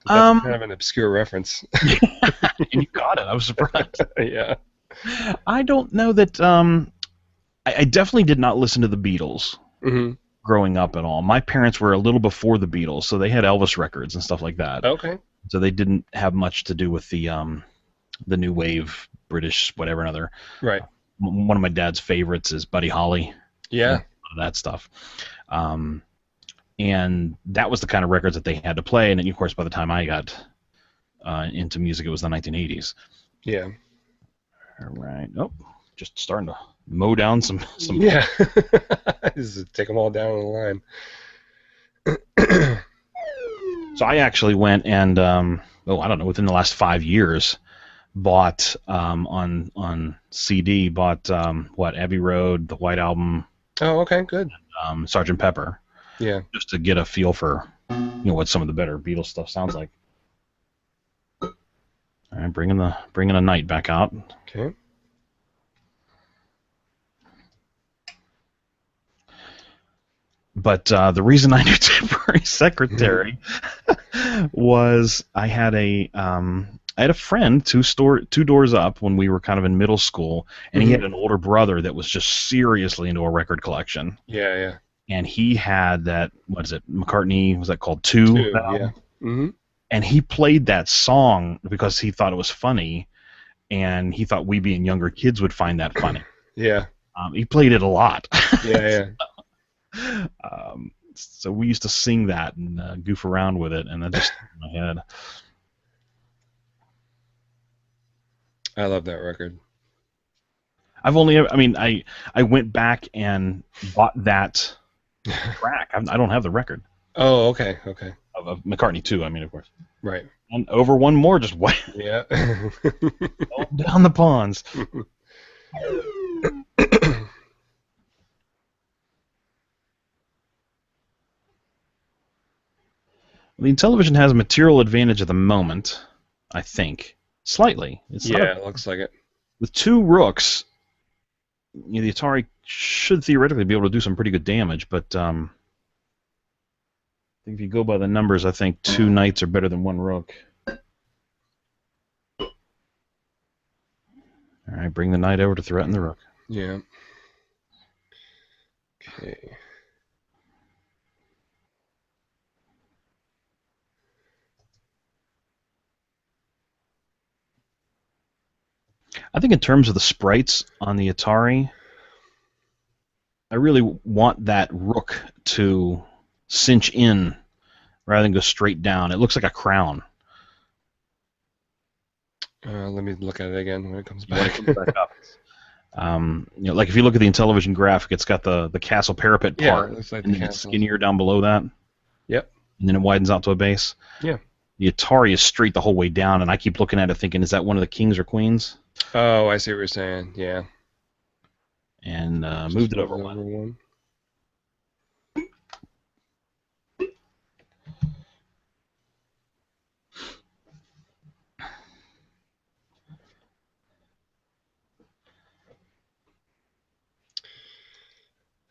that's kind of an obscure reference? And you got it. I was surprised. Yeah. I don't know that. I definitely did not listen to the Beatles growing up at all. My parents were a little before the Beatles, so they had Elvis records and stuff like that. Okay. So they didn't have much to do with the new wave British whatever another. Right. One of my dad's favorites is Buddy Holly. Yeah. That stuff. And that was the kind of records that they had to play. And then, of course, by the time I got into music, it was the 1980s. Yeah. All right. Oh, just starting to mow down some. Yeah. Just take them all down the line. So I actually went and, I don't know, within the last 5 years, bought on CD, Abbey Road, the White Album. Oh, okay, good. Sgt. Pepper. Yeah. Just to get a feel for, what some of the better Beatles stuff sounds like. All right, bringing a Knight back out. Okay. But the reason I knew temporary secretary was I had a friend two doors up when we were kind of in middle school, and he had an older brother that was just seriously into a record collection. Yeah. And he had that, what is it, McCartney, was that called Two? Yeah. Mm-hmm. And he played that song because he thought it was funny, and he thought we being younger kids would find that funny. Yeah. He played it a lot. Yeah. So we used to sing that and goof around with it, and that just in my head. I love that record. I went back and bought that track. I don't have the record. Oh, okay. Of McCartney 2, of course. Right. And over one more, just way yeah. down the ponds. The Intellivision has a material advantage at the moment, I think. Slightly. It looks like it. With 2 rooks, the Atari should theoretically be able to do some pretty good damage, but I think if you go by the numbers, I think 2 knights are better than 1 rook. All right, bring the knight over to threaten the rook. Yeah. Okay. I think in terms of the sprites on the Atari, I really want that rook to cinch in rather than go straight down. It looks like a crown. Let me look at it again when it comes When it back. comes back up. Like if you look at the Intellivision graphic, it's got the castle parapet Yeah, part, it looks like and the then it's castles. skinnier down below that, Yep. and then it widens out to a base. Yeah. The Atari is straight the whole way down, and I keep looking at it thinking, is that one of the kings or queens? Oh, I see what you're saying. Yeah. And Just moved it move over one. one.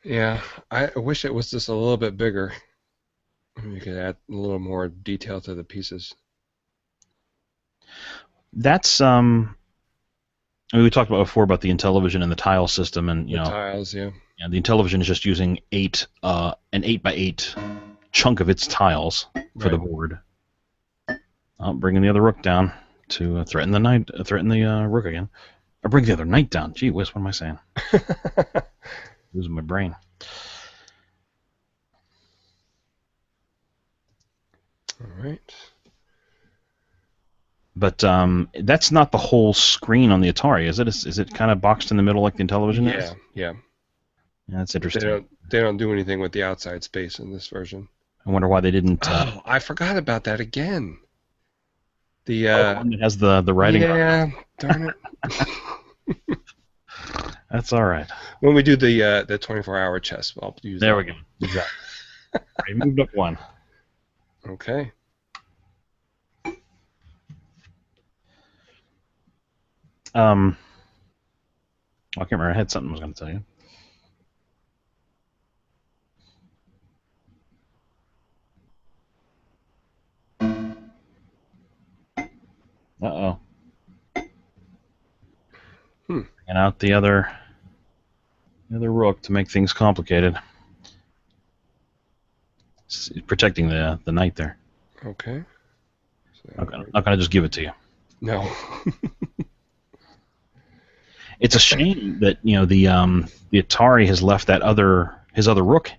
Yeah, I wish it was just a little bit bigger. You could add a little more detail to the pieces. That's I mean, we talked about before about the Intellivision and the tile system, and The tiles, yeah. the Intellivision is just using an 8x8 chunk of its tiles for the Right. board. Bringing the other rook down to threaten the rook again. Or bring the other knight down. Gee whiz, what am I saying? Losing my brain. All right. But that's not the whole screen on the Atari, is it? Is it kind of boxed in the middle like the Intellivision is? Yeah. Yeah, that's They interesting. don't do anything with the outside space in this version. I wonder why they didn't. Oh, I forgot about that again. The The one that has the writing. yeah, darn it. That's all right. When we do the 24-hour chess, I'll use There that we go. Exactly. I moved up one. one. Okay. I can't remember. I had something I was going to tell you. Uh-oh. And out the other rook to make things complicated. Protecting the knight there. Okay. So, I'm not going to just give it to you. no. It's a shame that the Atari has left his other rook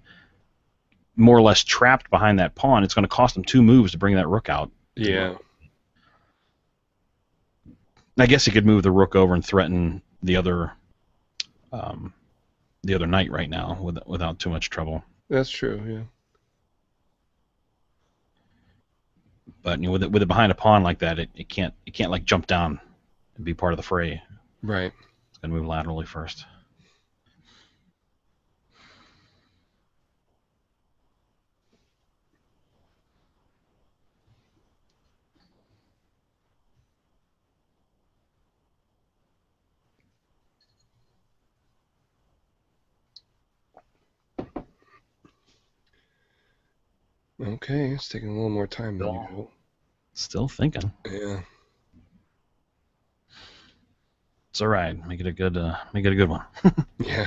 more or less trapped behind that pawn. It's going to cost him 2 moves to bring that rook out. Yeah. I guess he could move the rook over and threaten the other knight right now without too much trouble. That's true. Yeah. But with it behind a pawn like that, it can't like jump down and be part of the fray. Right. It's going to move laterally first. Okay. It's taking a little more time than usual. Still thinking. Yeah. It's all right. Make it a good one. Yeah.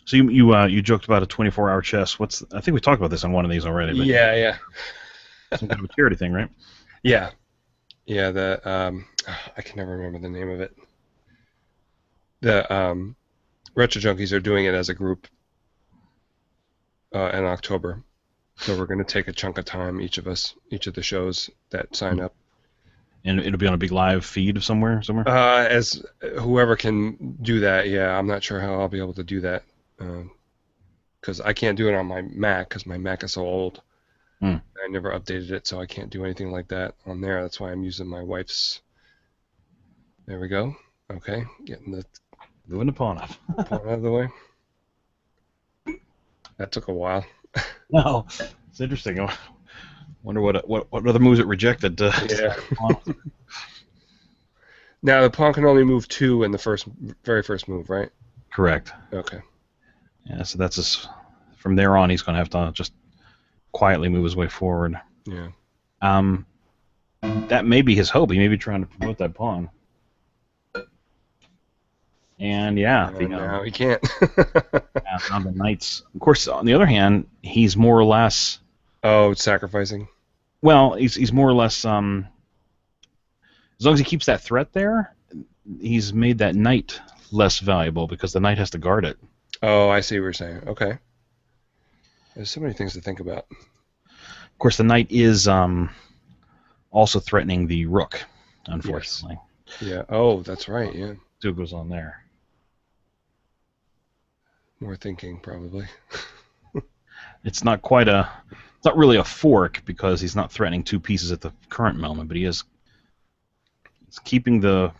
So you joked about a 24-hour chess. I think we talked about this on one of these already. But Yeah. some kind of a charity thing, right? Yeah. Yeah. I can never remember the name of it. The Retro Junkies are doing it as a group in October. So we're going to take a chunk of time, each of the shows that sign up. And it'll be on a big live feed somewhere. As whoever can do that, yeah. I'm not sure how I'll be able to do that because I can't do it on my Mac because my Mac is so old. I never updated it, so I can't do anything like that on there. That's why I'm using my wife's. There we go. Okay, getting the Moving the pawn up. pawn out of the way. That took a while. No, it's interesting. I wonder what other moves it rejected. Yeah. Now the pawn can only move 2 in the very first move, right? Correct. Okay. Yeah, so that's from there on, he's going to have to just quietly move his way forward. Yeah. That may be his hope. He may be trying to promote that pawn. And Now he can't. now the knights. Of course, on the other hand, he's more or less. Oh, it's sacrificing. Well, he's more or less as long as he keeps that threat there, he's made that knight less valuable because the knight has to guard it. Oh, I see what you're saying. Okay. There's so many things to think about. Of course, the knight is also threatening the rook, unfortunately. Yes. Yeah. Oh, that's right. Yeah. So it goes on there. More thinking, probably. It's not really a fork because he's not threatening two pieces at the current moment, but he's keeping the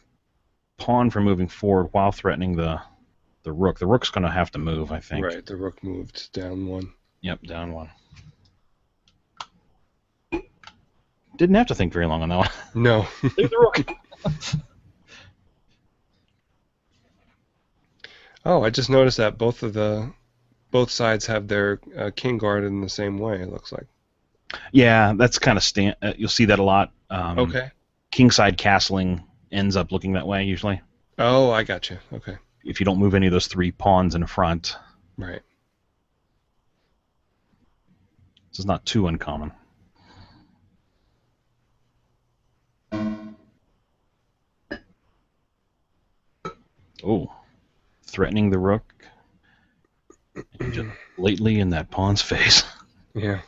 pawn from moving forward while threatening the rook. The rook's going to have to move, I think. Right. The rook moved down one. Yep, down one. Didn't have to think very long on that one. No. Leave the rook. Oh, I just noticed that both sides have their king guarded in the same way. It looks like. Yeah, that's kind of you'll see that a lot. Okay. Kingside castling ends up looking that way usually. Oh, I got you. Okay. If you don't move any of those three pawns in front. Right. This is not too uncommon. Oh, threatening the rook. And just blatantly in that pawn's face. Yeah.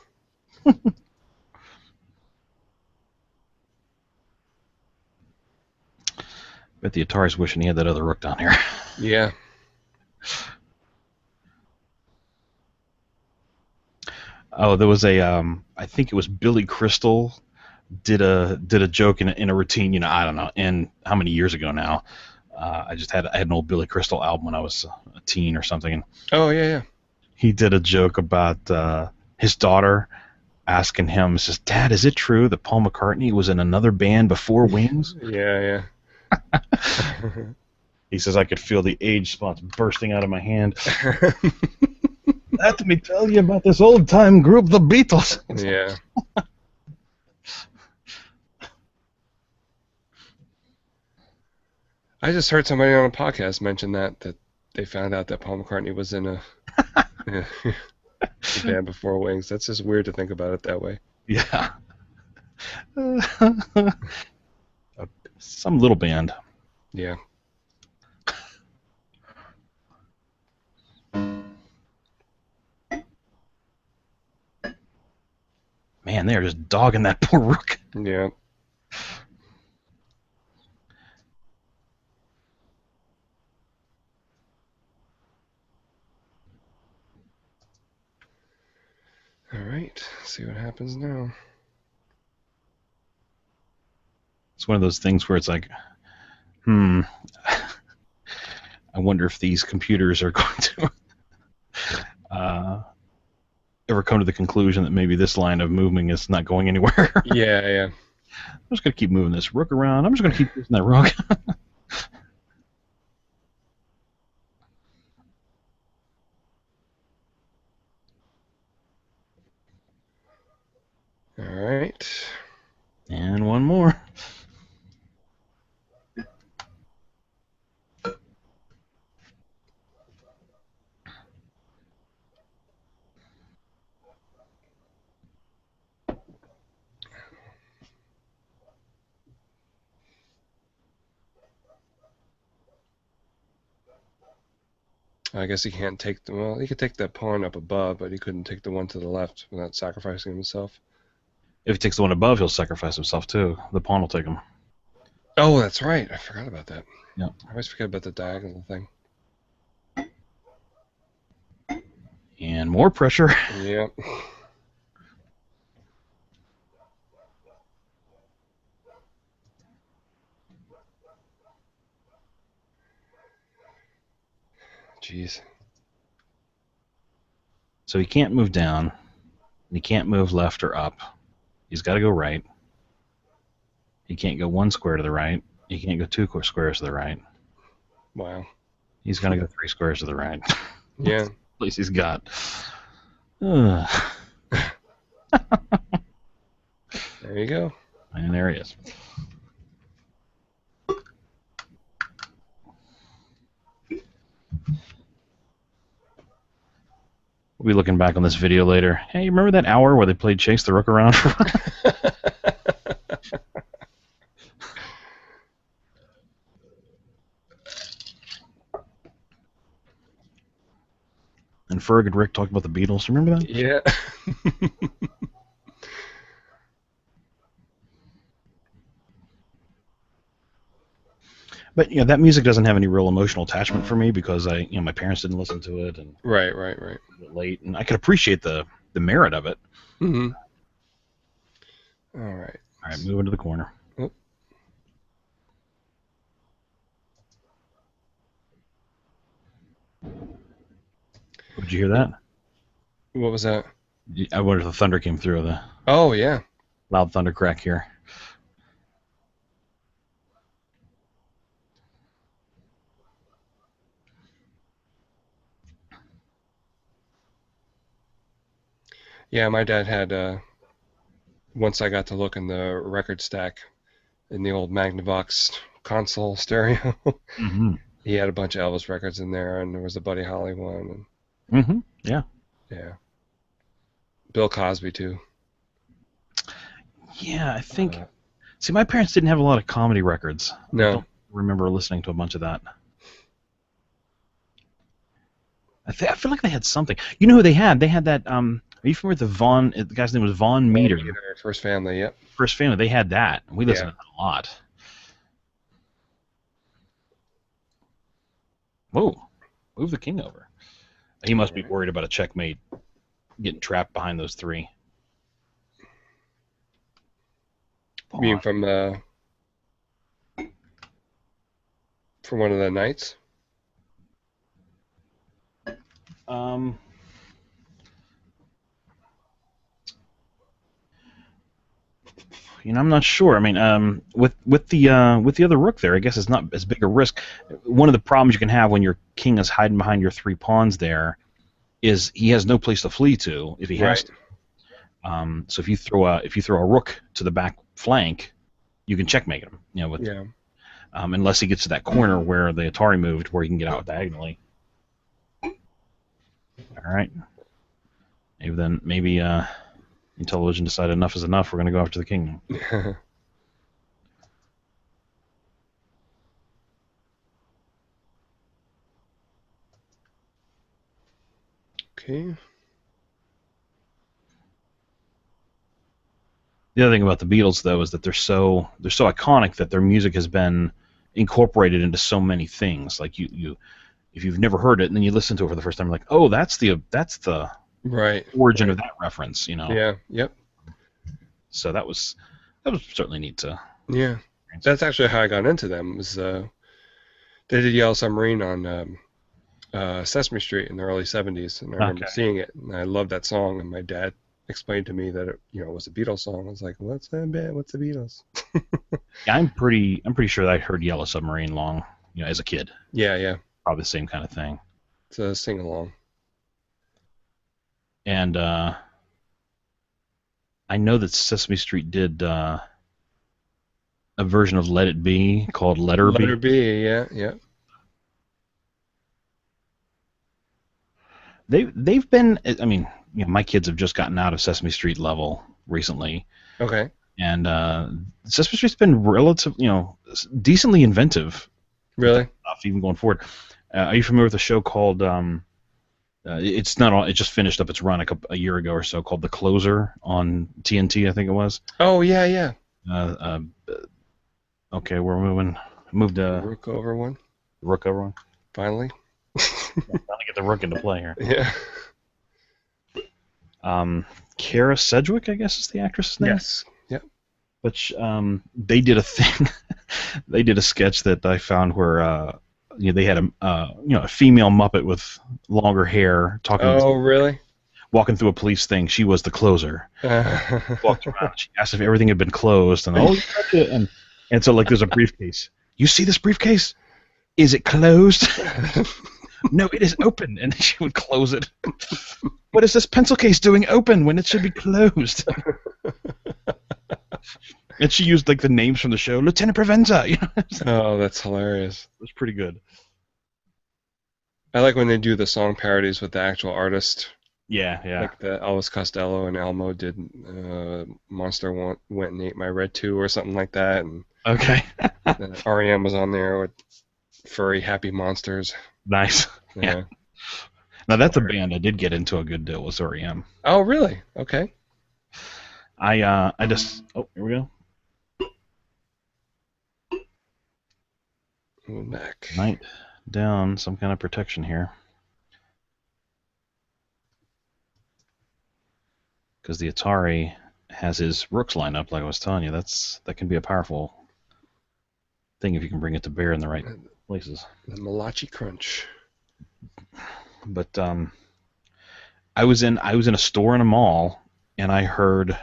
Bet the Atari's wishing he had that other rook down here. Yeah. Oh, there was I think it was Billy Crystal did a joke in a routine. I don't know, and how many years ago now. I had an old Billy Crystal album when I was a teen or something. And Oh, yeah. he did a joke about his daughter asking him, says, "Dad, is it true that Paul McCartney was in another band before Wings?" Yeah. He says, "I could feel the age spots bursting out of my hand." Let me tell you about this old-time group, the Beatles. Yeah. I just heard somebody on a podcast mention that they found out that Paul McCartney was in a band before Wings. That's just weird to think about it that way. Yeah. Some little band. Yeah. Man, they're just dogging that poor rook. Yeah. All right. See what happens now. It's one of those things where it's like, I wonder if these computers are going to ever come to the conclusion that maybe this line of movement is not going anywhere. Yeah. I'm just going to keep moving this rook around. I'm just going to keep using that rook. All right. And one more. I guess he can't take he could take that pawn up above, but he couldn't take the one to the left without sacrificing himself. If he takes the one above, he'll sacrifice himself too. The pawn will take him. Oh, that's right. I forgot about that. Yep. I always forget about the diagonal thing. And more pressure. Yep. Jeez. So he can't move down. He can't move left or up. He's got to go right. He can't go one square to the right. He can't go two squares to the right. Wow. He's going to go 3 squares to the right. Yeah. At least he's got. There you go. And there he is. We'll be looking back on this video later. Hey, you remember that hour where they played Chase the Rook around? and Ferg and Rick talked about the Beatles. Remember that? Yeah. But that music doesn't have any real emotional attachment for me because my parents didn't listen to it and Right. late, and I could appreciate the merit of it. Mm-hmm. All right. All right, move into the corner. Oh. Did you hear that? What was that? I wonder if the thunder came through. The Oh, yeah. loud thunder crack here. Yeah, my dad had, once I got to look in the record stack in the old Magnavox console stereo, Mm-hmm. he had a bunch of Elvis records in there, and there was a Buddy Holly one. Mm-hmm. Yeah. Yeah. Bill Cosby, too. Yeah, I think. See, my parents didn't have a lot of comedy records. No. I don't remember listening to a bunch of that. I feel like they had something. You know who they had? They had that. Are you familiar with the Vaughn? The guy's name was Vaughn Meter. First Family, yep. First Family. They had that. We listened to that a lot. Whoa! Move the king over. He must be worried about a checkmate, getting trapped behind those three. You mean from one of the knights? I'm not sure. I mean, with the other rook there, I guess it's not as big a risk. One of the problems you can have when your king is hiding behind your three pawns there is he has no place to flee to if he has to. So if you throw a rook to the back flank, you can checkmate him. Unless he gets to that corner where the Atari moved, where he can get out diagonally. All right. Maybe Intellivision decided enough is enough. We're going to go after the king. Okay. The other thing about the Beatles, though, is that they're so iconic that their music has been incorporated into so many things. Like you if you've never heard it and then you listen to it for the first time, you're like, oh, that's the right origin of that reference, Yeah. Yep. So that was certainly neat to. Yeah. That's actually how I got into them. Was they did Yellow Submarine on Sesame Street in the early '70s, and I remember seeing it, and I loved that song. And my dad explained to me that it was a Beatles song. I was like, "What's that? What's the Beatles?" Yeah, I'm pretty sure that I heard Yellow Submarine as a kid. Yeah. Probably the same kind of thing. It's a sing along. And I know that Sesame Street did a version of Let It Be called Letter Be. Letter B, yeah. They've been. I mean, my kids have just gotten out of Sesame Street level recently. Okay. And Sesame Street's been decently inventive. Really? Stuff, even going forward. Are you familiar with a show called? It's not on. It just finished up its run a year ago or so, called The Closer on TNT, I think it was. Oh yeah. Okay, we're moving. Moved to Rook over one. Rook over one. Finally. Finally get the rook into play here. Yeah. Kara Sedgwick, I guess is the actress's name. Yes. Yep. But they did a thing. They did a sketch that I found where they had a female Muppet with longer hair talking. Oh, really? Walking through a police thing. She was the closer. Walked around. She asked if everything had been closed, and you touch it, and so there's a briefcase. You see this briefcase? Is it closed? No, it is open, and she would close it. What is this pencil case doing open when it should be closed? And she used the names from the show, Lieutenant Preventer. Oh, that's hilarious. It was pretty good. I like when they do the song parodies with the actual artist. Yeah. Like the Elvis Costello and Elmo did Monster Went and Ate My Red 2 or something like that. And okay. REM was on there with Furry Happy Monsters. Nice. Yeah. Now that's a band I did get into a good deal was REM. Oh, really? Okay. I just here we go. Moving back. Night down, some kind of protection here. Because the Atari has his rooks lined up, like I was telling you. That can be a powerful thing if you can bring it to bear in the right places. The Malachi Crunch. But I was in a store in a mall, and I heard,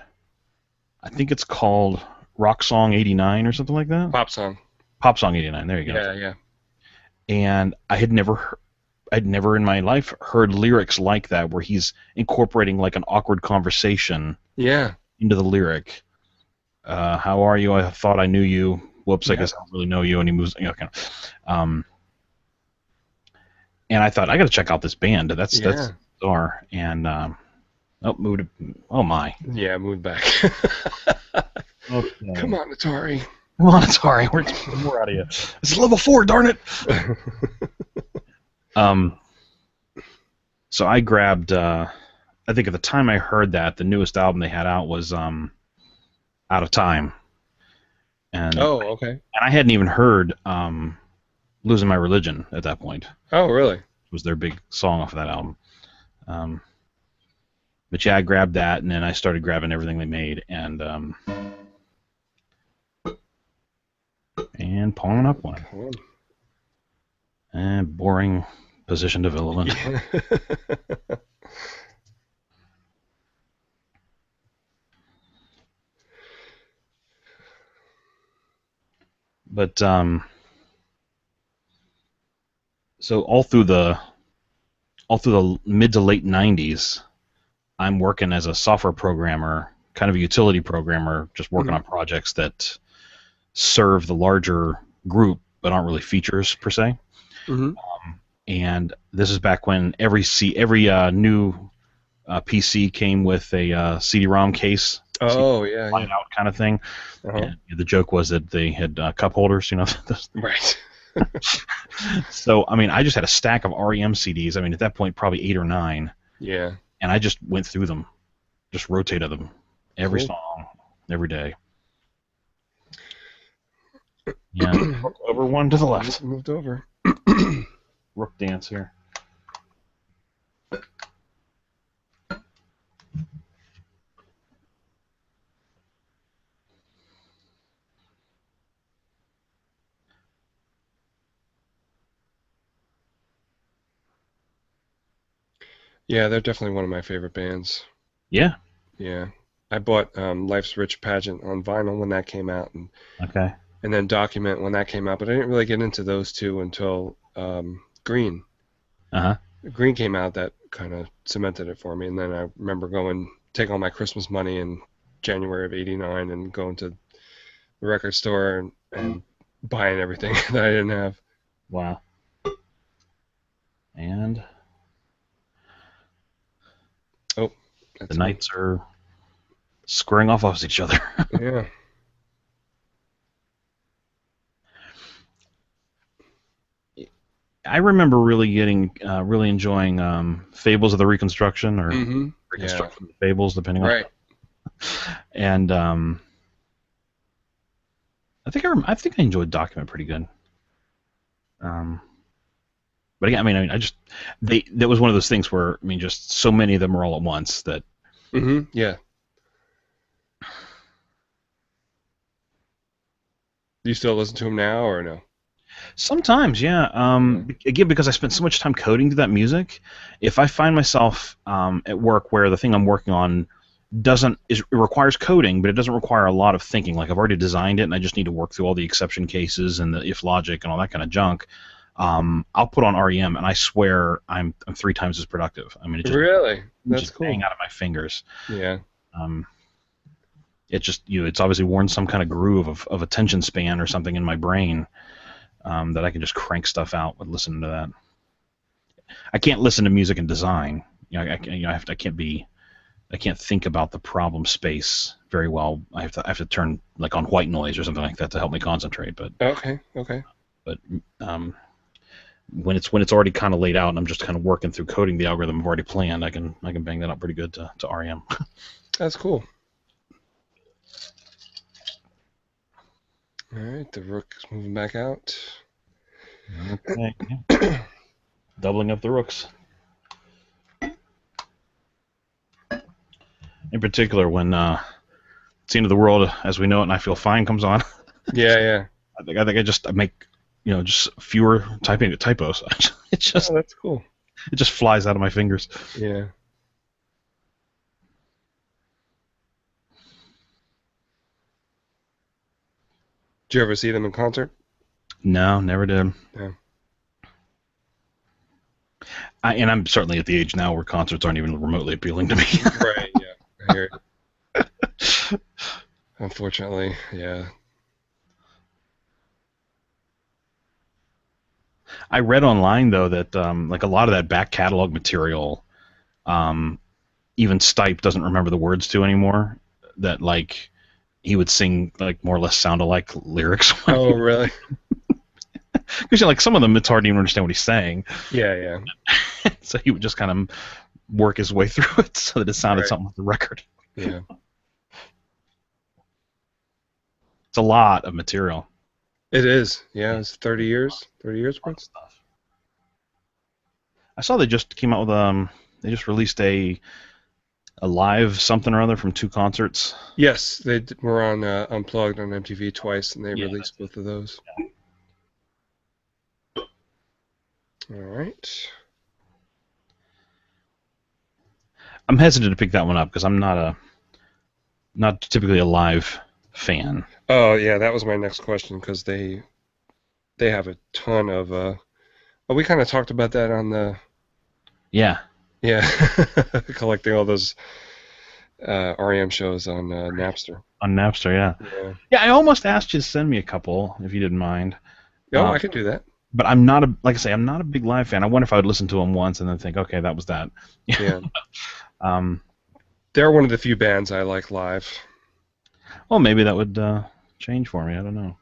I think it's called Rock Song 89 or something like that. Pop song. Pop Song 89. There you go. Yeah. And I'd never in my life heard lyrics like that, where he's incorporating like an awkward conversation into the lyric. How are you? I thought I knew you. Whoops, I guess I don't really know you. And he moves, kind of. And I thought, I got to check out this band. That's bizarre. And oh my. Yeah, moved back. Okay. Come on, Atari. Come on, Atari. We're more out of you. It's level 4, darn it. So I grabbed. I think at the time I heard that, the newest album they had out was Out of Time. And okay. And I hadn't even heard Losing My Religion at that point. Oh, really? It was their big song off of that album. But yeah, I grabbed that, and then I started grabbing everything they made, and pawning up one. And boring position development. But so all through the mid to late 90s, I'm working as a software programmer, kind of a utility programmer, just working on projects that serve the larger group but aren't really features per se. And this is back when every new PC came with a CD-ROM case. Oh, yeah. Out kind of thing. And the joke was that they had cup holders, Right. So, I mean, I just had a stack of REM CDs. I mean, at that point, probably 8 or 9. Yeah. And I just went through them, just rotated them, every song, every day. Yeah, over one to the left. Moved over. Rook dance here. Yeah, they're definitely one of my favorite bands. Yeah. Yeah. I bought Life's Rich Pageant on vinyl when that came out, and then Document when that came out, but I didn't really get into those two until Green. Green came out, that kind of cemented it for me, and then I remember taking all my Christmas money in January of '89 and going to the record store and buying everything that I didn't have. Wow. And the Knights are squaring off each other. Yeah. I remember really enjoying Fables of the Reconstruction, or Reconstruction of Fables, depending on. Right. And I think I enjoyed Document pretty good. But again, I mean, that was one of those things where, I mean, just so many of them were all at once that. Yeah. Do you still listen to them now, or no? Sometimes, yeah. Again, because I spent so much time coding to that music, if I find myself at work where the thing I'm working on it requires coding, but it doesn't require a lot of thinking. Like, I've already designed it, and I just need to work through all the exception cases and the if logic and all that kind of junk. I'll put on REM, and I swear I'm 3 times as productive. I mean, it just really, that's just cool. hang out of my fingers. Yeah. It just it's obviously worn some kind of groove of attention span or something in my brain that I can just crank stuff out with listening to that. I can't listen to music and design. I can't think about the problem space very well. I have to turn like on white noise or something like that to help me concentrate. But okay. But when it's already kind of laid out and I'm just kind of working through coding the algorithm I've already planned, I can bang that up pretty good to REM. That's cool. All right, the rook is moving back out. Okay. Doubling up the rooks. In particular, when it's the end of the world as we know it and I Feel Fine comes on. Yeah. I think I just make just fewer typos. It's just Oh, that's cool. it just flies out of my fingers. Yeah. Did you ever see them in concert? No, never did. Yeah. And I'm certainly at the age now where concerts aren't even remotely appealing to me. Right. Yeah. I hear it. Unfortunately, yeah. I read online though that like a lot of that back catalog material, even Stipe doesn't remember the words to anymore. That like he would sing like more or less sound alike lyrics. Oh, really? Because like some of them, it's hard to even understand what he's saying. Yeah. So he would just kind of work his way through it so that it sounded Right. something like the record. Yeah. It's a lot of material. It is. Yeah, it's 30 years. 30 years worth. Stuff. I saw they just came out with they just released a live something or other from 2 concerts. Yes, they were on Unplugged on MTV twice, and they released both of those. All right. I'm hesitant to pick that one up because I'm not typically a live fan. Oh, yeah, that was my next question because they have a ton of. Oh, we kind of talked about that on the. Yeah. Yeah, collecting all those REM shows on Napster. On Napster, yeah. Yeah. Yeah, I almost asked you to send me a couple if you didn't mind. Oh, I could do that. But I'm not like I say, I'm not a big live fan. I wonder if I would listen to them once and then think, okay, that was that. Yeah. They're one of the few bands I like live. Well, maybe that would change for me. I don't know.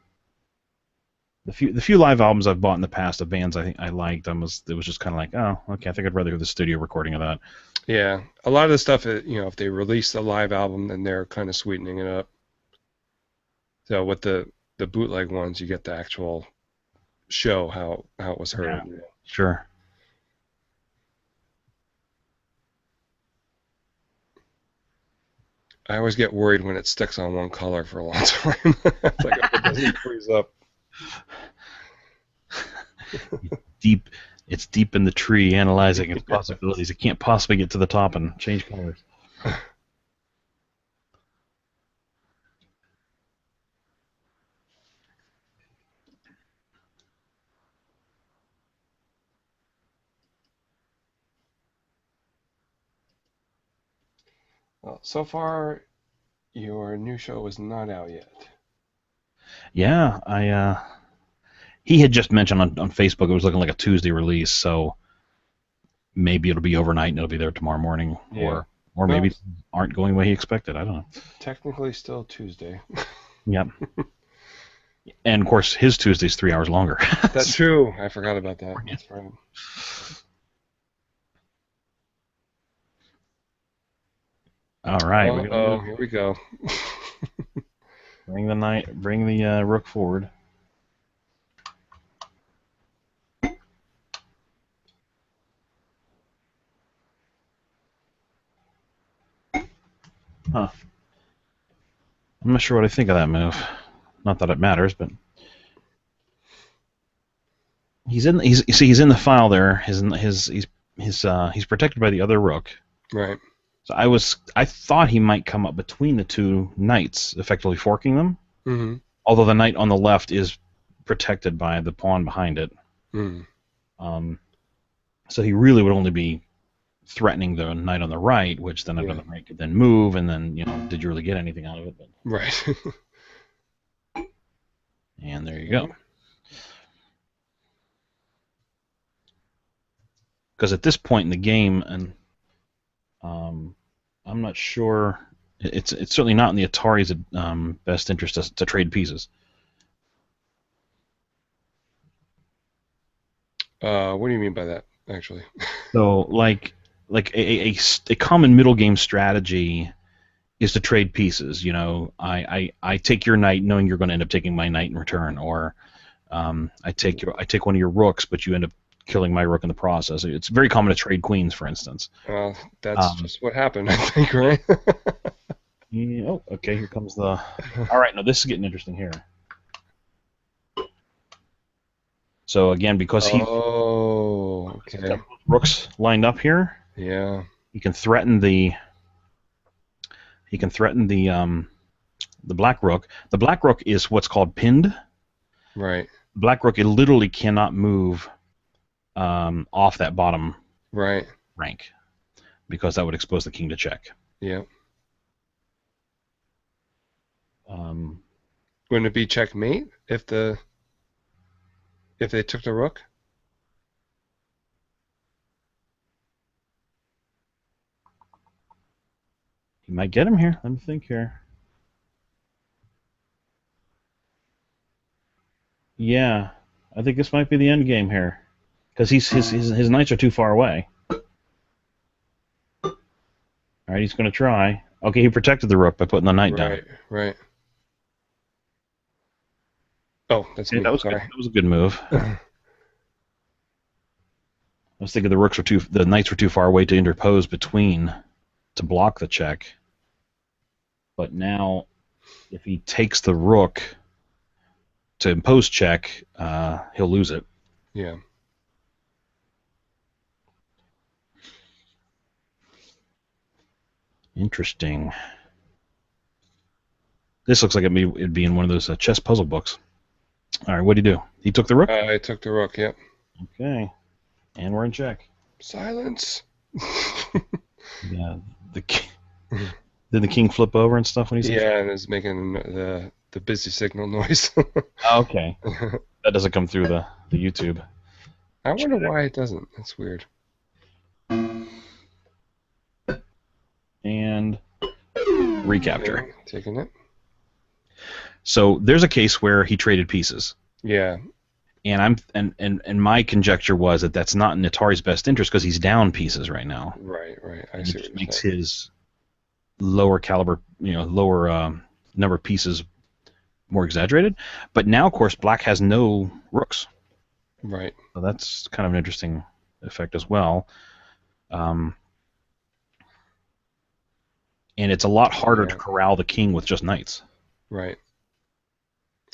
The few live albums I've bought in the past of bands I liked, it was just kind of like, oh, okay, I think I'd rather hear the studio recording of that. Yeah, a lot of the stuff, if they release a live album, then they're kind of sweetening it up. So with the bootleg ones, you get the actual show how it was heard. Yeah, sure. I always get worried when it sticks on one color for a long time. It's like if it doesn't freeze up. It's deep in the tree, analyzing its possibilities. It can't possibly get to the top and change colors. Well, so far, your new show is not out yet. Yeah, he had just mentioned on Facebook it was looking like a Tuesday release, so maybe it'll be overnight and it'll be there tomorrow morning, Yeah. or maybe aren't going the way he expected. I don't know. Technically still Tuesday. Yep. And of course, his Tuesday's 3 hours longer. That's true. I forgot about that. That's right. All right. Oh, here we go. Bring the rook forward. Huh. I'm not sure what I think of that move. Not that it matters, but he's in the file there. He's protected by the other rook. Right. So I thought he might come up between the 2 knights, effectively forking them. Mm-hmm. Although the knight on the left is protected by the pawn behind it. Mm. So he really would only be threatening the knight on the right, which then another knight could then move, and then did you really get anything out of it? But, Right. and there you go. Because at this point in the game, and I'm not sure, it's certainly not in the Atari's best interest to trade pieces. What do you mean by that, actually? So, like a common middle game strategy is to trade pieces. I take your knight knowing you're going to end up taking my knight in return, or I take one of your rooks, but you end up killing my rook in the process. It's very common to trade queens, for instance. Well, that's Um, just what happened, I think, right? yeah, oh, okay, here comes the... All right, no, this is getting interesting here. So again, because Oh, he's got okay. both rooks lined up here, Yeah, he can threaten the the black rook. The black rook is what's called pinned. right, Black rook, it literally cannot move off that bottom right. rank because that would expose the king to check. Yeah. Um, Wouldn't it be checkmate if they took the rook? you might get him here. Let me think here. Yeah, I think this might be the end game here because his knights are too far away. All right, he's going to try. Okay, he protected the rook by putting the knight down. Right, right. Oh, that's Okay, me. that was good. Sorry. That was a good move. I was thinking the knights were too far away to interpose between to block the check. But now, if he takes the rook to impose check, he'll lose it. Yeah. Interesting. This looks like it'd be in one of those chess puzzle books. All right, what do you do? He took the rook? I took the rook, yep. Okay. And we're in check. Silence. Yeah. The Did the king flip over and stuff when he said? Yeah, and it's making the busy signal noise. Oh, okay. That doesn't come through the YouTube. I wonder why it doesn't. That's weird. And recapture. Okay, taking it. So there's a case where he traded pieces. Yeah. And my conjecture was that that's not in Atari's best interest because he's down pieces right now. Right, right. I And see it what just you're makes saying. his lower caliber, lower number of pieces more exaggerated. But now, of course, black has no rooks. Right. So that's kind of an interesting effect as well. And it's a lot harder to Yeah. corral the king with just knights. Right.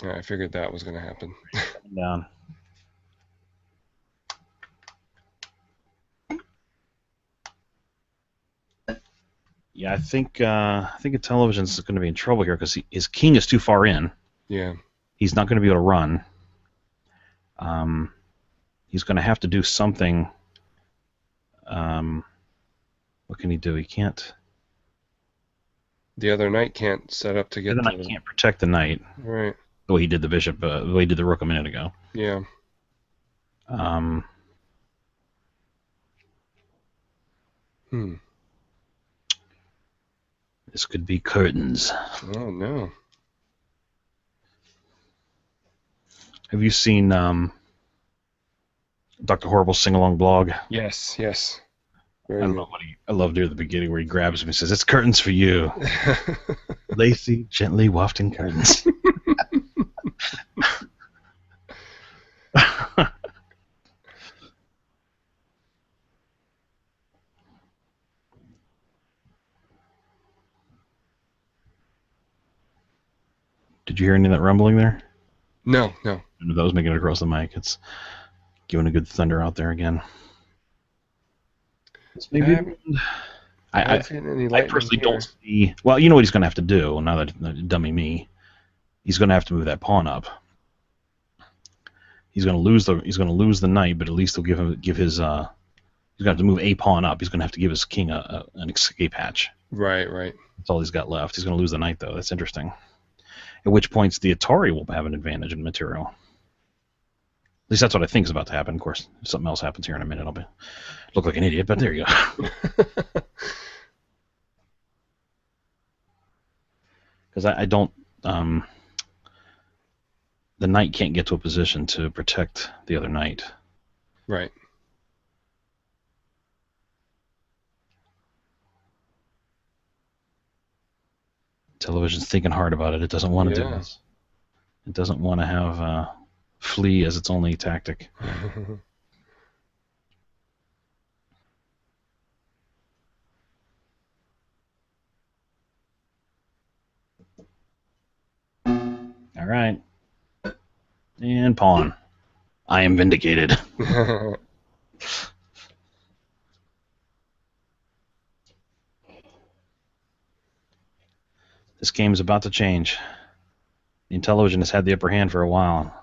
Yeah, I figured that was going to happen. Down. Yeah, I think Intellivision's going to be in trouble here because his king is too far in. Yeah. He's not going to be able to run. He's going to have to do something. What can he do? He can't. The other knight can't set up to The get knight can't protect the knight Right. the way he did the bishop, the way he did the rook a minute ago. Yeah. Um, Hmm. this could be curtains. Oh no. Have you seen Dr. Horrible's sing-along blog? Yes, yes. Very good. I love near the beginning where he grabs him and says, "It's curtains for you, lacy, gently wafting curtains." Did you hear any of that rumbling there? No, no. That was making it across the mic. It's giving a good thunder out there again. It's I maybe haven't, I I, haven't seen any I lightning personally here. don't see. Well, you know what he's going to have to do. Now that dummy me, he's going to have to move that pawn up. He's going to lose the knight, but at least he'll give his. He's going to have to move a pawn up. He's going to have to give his king an escape hatch. Right, right. That's all he's got left. He's going to lose the knight though. That's interesting. At which points the Atari will have an advantage in material. At least that's what I think is about to happen. Of course, if something else happens here in a minute, I'll look like an idiot. But there you go. Because I don't. The knight can't get to a position to protect the other knight. Right. Television's thinking hard about it. It doesn't want to do Yeah. this. It doesn't want to have flee as its only tactic. All right. And pawn. I am vindicated. This game is about to change. The Intellivision has had the upper hand for a while.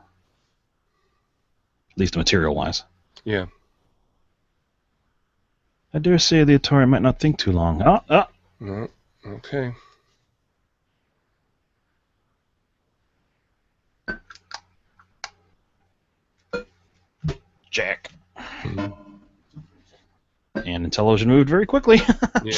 At least material-wise. Yeah. I dare say the Atari might not think too long. No. Okay. Jack. And Intellivision moved very quickly. Yeah.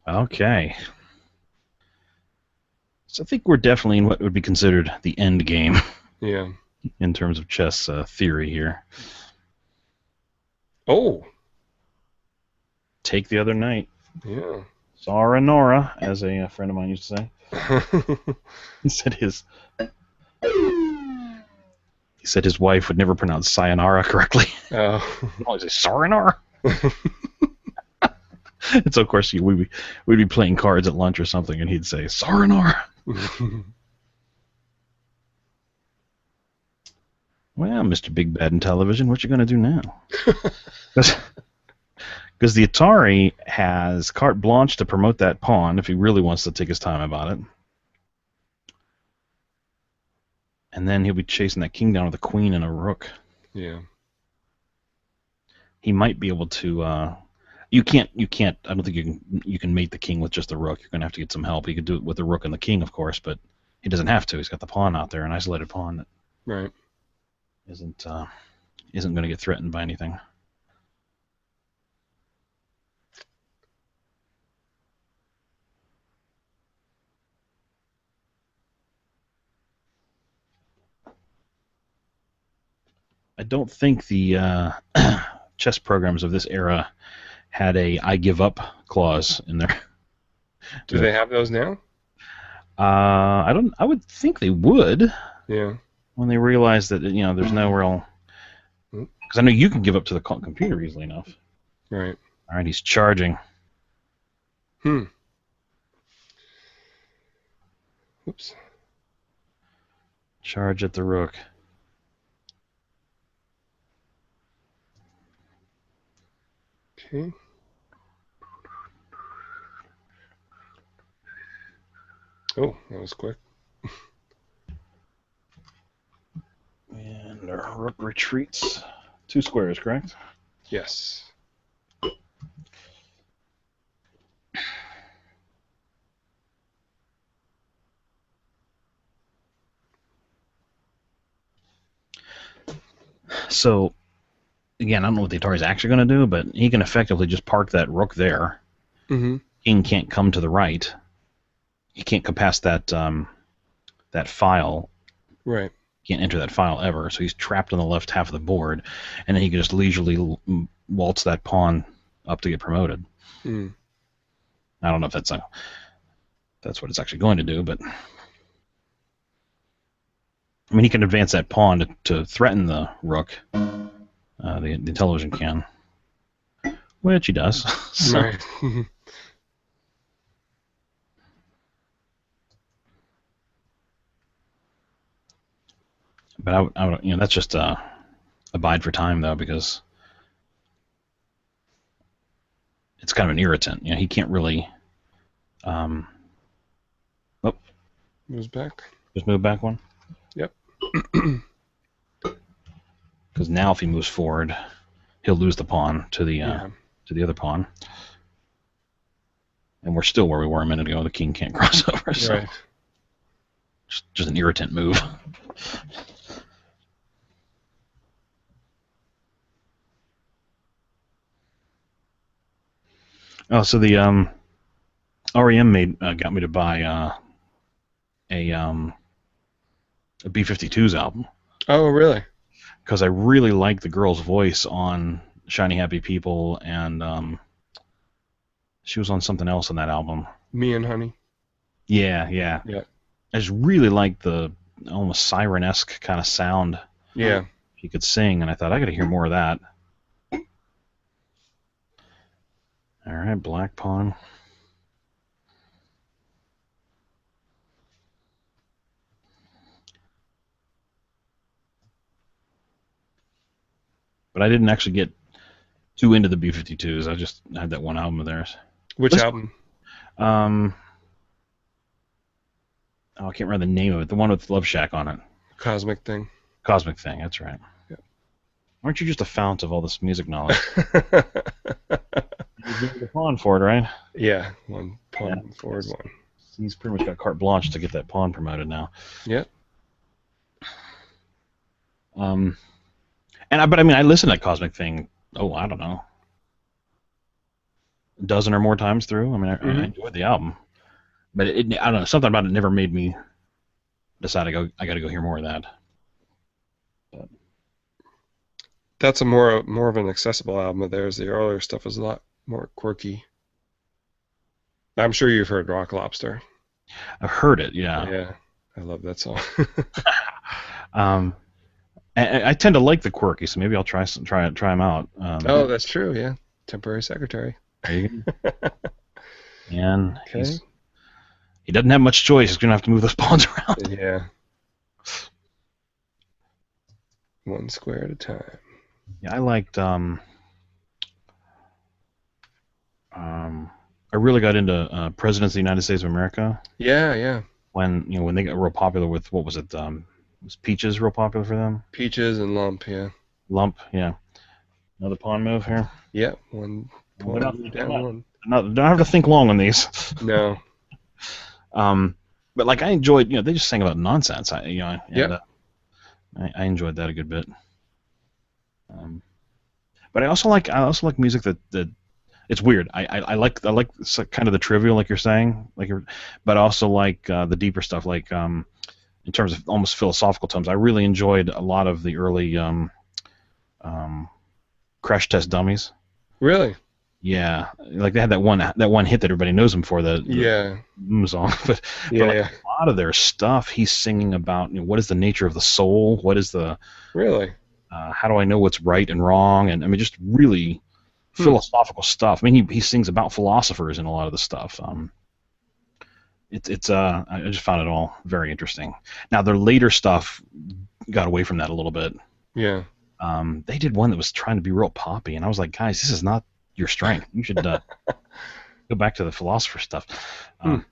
Okay. So I think we're definitely in what would be considered the end game Yeah. in terms of chess theory here. Oh. Take the other knight. Yeah. Sara Nora, as a friend of mine used to say. He said his wife would never pronounce sayonara correctly. Oh. He'd always say sayonara. And so of course we'd be playing cards at lunch or something, and he'd say sayonara. Well, Mr. Big Bad Intellivision, what you gonna do now? Because the Atari has carte blanche to promote that pawn if he really wants to take his time about it. And then he'll be chasing that king down with a queen and a rook. Yeah. He might be able to. You can't. I don't think you can mate the king with just the rook. You're gonna have to get some help. He could do it with the rook and the king, of course, but he doesn't have to. He's got the pawn out there, an isolated pawn that Right. isn't going to get threatened by anything. I don't think the chess programs of this era had a "I give up" clause in there. Do they have those now? I don't. I would think they would. Yeah. When they realize that there's no real. Because I know you can give up to the computer easily enough. Right. All right, he's charging. Oops. Charge at the rook. Okay. Oh, that was quick. And the rook retreats. 2 squares, correct? Yes. So, again, I don't know what the Atari's actually going to do, but he can effectively just park that rook there. Mm-hmm. King can't come to the right. He can't go past that file. Right. Can't enter that file ever, so he's trapped on the left half of the board, and then he can just leisurely waltz that pawn up to get promoted. Mm. I don't know if that's what it's actually going to do, but I mean, he can advance that pawn to threaten the rook. The Intellivision can, which he does. So. Right. But I would, that's just a bide for time though, because it's kind of an irritant. He can't really. Moves back. Just move back one. Yep. Because now, if he moves forward, he'll lose the pawn to the other pawn, and we're still where we were a minute ago. The king can't cross over, so Right. just an irritant move. Oh, so the REM got me to buy a B-52s album Oh, really? because I really like the girl's voice on Shiny Happy People, and she was on something else on that album. Me and Honey. Yeah, yeah. Yeah. I just really like the almost siren-esque kind of sound Yeah. she could sing, and I thought I got to hear more of that. All right, black pawn. But I didn't actually get too into the B-52s. I just had that one album of theirs. Which album? Oh, I can't remember the name of it. The one with Love Shack on it. Cosmic Thing. Cosmic Thing, that's right. Yeah. Aren't you just a fount of all this music knowledge? You gave the pawn for it, right? Yeah, one pawn forward one. He's pretty much got carte blanche to get that pawn promoted now. Yep. But I mean, I listened to that Cosmic Thing. Oh, I don't know, a dozen or more times through. I mean, I enjoyed the album, but I don't know, something about it never made me decide I got to go hear more of that. But That's a more of an accessible album of theirs. The earlier stuff is a lot more quirky. I'm sure you've heard Rock Lobster. I've heard it, yeah. Yeah, I love that song. I tend to like the quirky, so maybe I'll try them out. Oh, that's true. Yeah, Temporary Secretary. There you go. And Okay. he doesn't have much choice. He's gonna have to move those pawns around. Yeah. One square at a time. Yeah, I liked. I really got into Presidents of the United States of America Yeah. when they got real popular with, what was it? Was Peaches real popular for them? Peaches and Lump. Yeah. Lump, yeah. Another pawn move here. Yeah. One pawn down one. Don't have to think long on these. No. But like I enjoyed, they just sang about nonsense. I enjoyed that a good bit. But I also like music that it's weird. I like kind of the trivial, like you're saying, but also like the deeper stuff, like in terms of almost philosophical tones. I really enjoyed a lot of the early Crash Test Dummies. Really? Yeah, like they had that one hit that everybody knows him for, the song. But a lot of their stuff, he's singing about what is the nature of the soul, what is the how do I know what's right and wrong, and I mean just really philosophical stuff. I mean he sings about philosophers in a lot of the stuff. I just found it all very interesting. Now their later stuff got away from that a little bit. Yeah. They did one that was trying to be real poppy, and I was like, guys, this is not your strength. You should go back to the philosopher stuff. And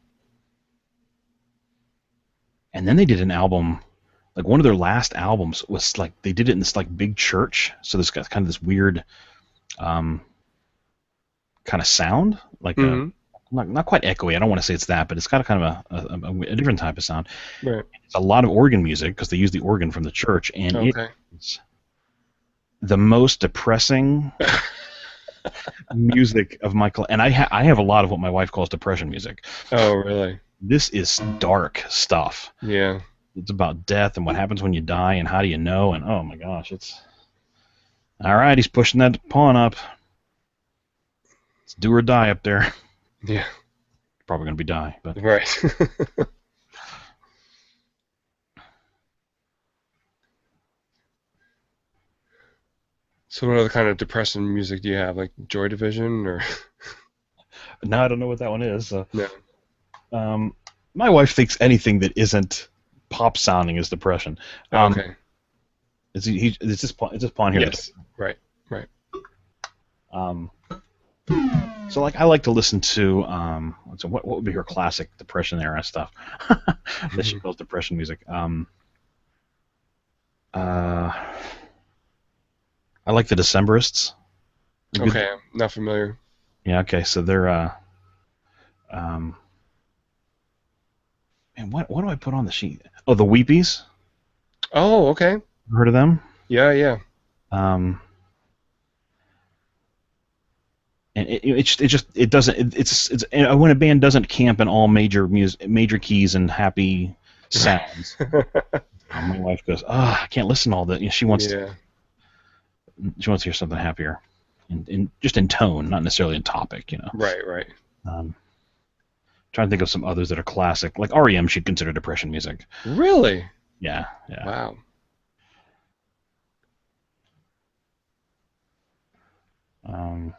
then they did an album, like one of their last albums was like they did it in this like big church. So this got kind of this weird kind of sound, like not quite echoey. I don't want to say it's that, but it's got a kind of a different type of sound. Right. It's a lot of organ music because they use the organ from the church, and it's the most depressing music of Michael. And I have a lot of what my wife calls depression music. Oh, really? This is dark stuff. Yeah. It's about death and what happens when you die and how do you know, and oh my gosh, it's all right. He's pushing that pawn up. It's do or die up there. Yeah. Probably gonna be die, but right. So what other kind of depressing music do you have, like Joy Division or? No, I don't know what that one is. No. My wife thinks anything that isn't pop sounding is depression. Okay. It's this pawn here. Yes. Right. So like I like to listen to what would be her classic depression era stuff that she calls depression music. I like the Decemberists. Okay, I'm not familiar. Yeah. Okay. So they're man, what do I put on the sheet? Oh, the Weepies. Oh, okay. Heard of them? Yeah. and it doesn't it's when a band doesn't camp in all major keys and happy sounds. My wife goes, "Ah, I can't listen to all that." You know, Yeah. she wants to hear something happier, just in tone, not necessarily in topic. You know. Right, right. Um, Trying to think of some others that are classic, like REM. She'd consider depression music. Really? Yeah, yeah. Wow. Um,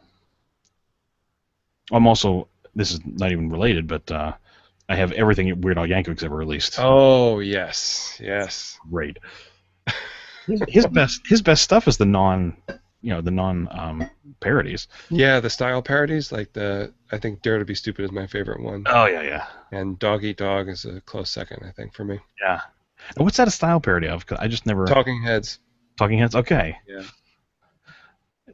I'm also. This is not even related, but I have everything Weird Al Yankovic's ever released. Oh, yes. Yes. Great. His best stuff is the non parodies. Yeah, the style parodies, like I think Dare to Be Stupid is my favorite one. Oh yeah, yeah, And Dog Eat Dog is a close second, I think, for me. yeah. And what's that a style parody of? 'Cause I just never Talking Heads. Talking Heads. Okay. Yeah.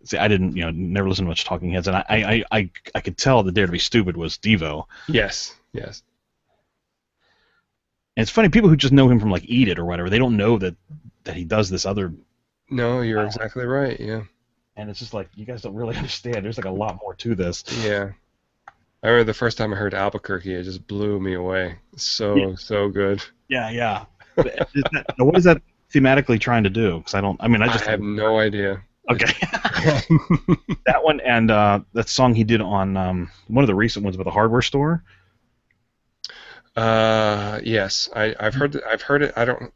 See, I didn't never listened to much Talking Heads, and I could tell that Dare to Be Stupid was Devo. Yes, yes. And it's funny, people who just know him from like Eat It or whatever, they don't know that he does this other. No, you're exactly right, yeah. And it's just like, you guys don't really understand. There's like a lot more to this. Yeah. I remember the first time I heard Albuquerque, it just blew me away. So good. Yeah, yeah. What is that thematically trying to do? Because I have no idea. Okay. That one and that song he did on one of the recent ones with the hardware store. Yes, I've heard it.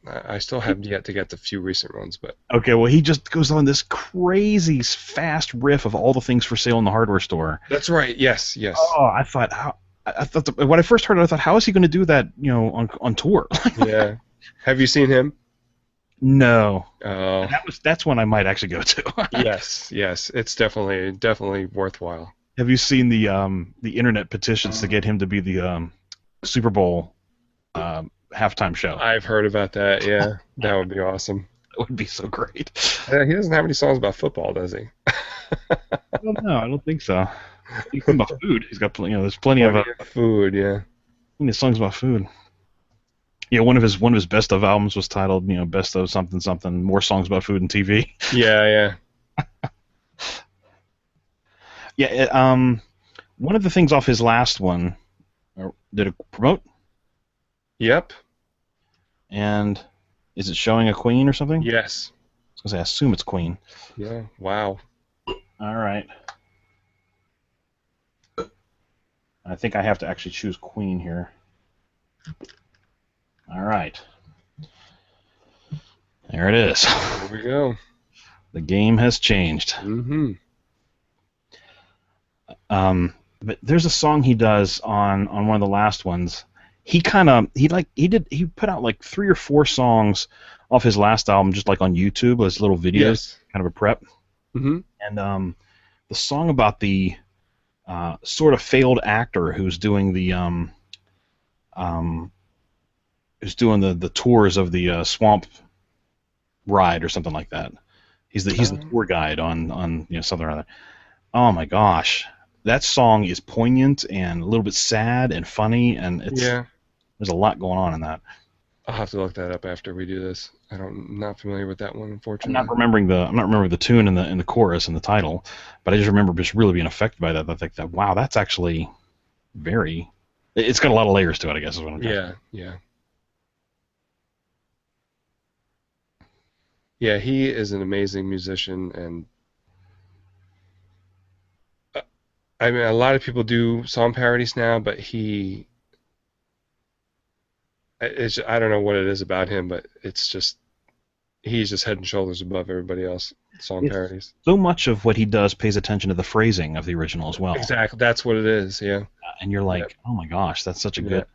I still have yet to get the few recent ones, but Okay, well he just goes on this crazy fast riff of all the things for sale in the hardware store. that's right. Yes, yes. Oh, I thought when I first heard it, I thought, how is he going to do that? On tour? Yeah. Have you seen him? No. Oh, That's one I might actually go to. yes, yes. It's definitely worthwhile. Have you seen the internet petitions to get him to be the Super Bowl halftime show? I've heard about that. Yeah, that would be awesome. That would be so great. He doesn't have any songs about football, does he? I don't know. I don't think so. He's talking about food. He's got there's plenty of Food, yeah. songs about food. Yeah, one of his best of albums was titled, Best of something something, more songs about food and TV. Yeah, yeah. Yeah, one of the things off his last one, did it promote? Yep. And is it showing a Queen or something? Yes. I was gonna say, I assume it's Queen. Yeah. Wow. All right. I think I have to actually choose Queen here. All right. There it is. Here we go. The game has changed. Mm-hmm. But there's a song he does on one of the last ones. He put out like 3 or 4 songs off his last album, just like on YouTube, as little videos, Yes. kind of a prep. Mm-hmm. And the song about the sort of failed actor who's doing the tours of the swamp ride or something like that. He's the tour guide on something or other. Oh my gosh, that song is poignant and a little bit sad and funny, and there's a lot going on in that. I'll have to look that up after we do this. I'm not familiar with that one, I'm unfortunately. not remembering the tune in the chorus and the title, but I just remember just really being affected by that. I think that, wow, that's actually very. It's got a lot of layers to it, I guess is what I'm trying to say. Yeah. Yeah, he is an amazing musician, and I mean, a lot of people do song parodies now, but I don't know what it is about him, but it's just, he's just head and shoulders above everybody else. Song parodies. So much of what he does pays attention to the phrasing of the original as well. Exactly, that's what it is. Yeah. And you're like, oh my gosh, that's such a good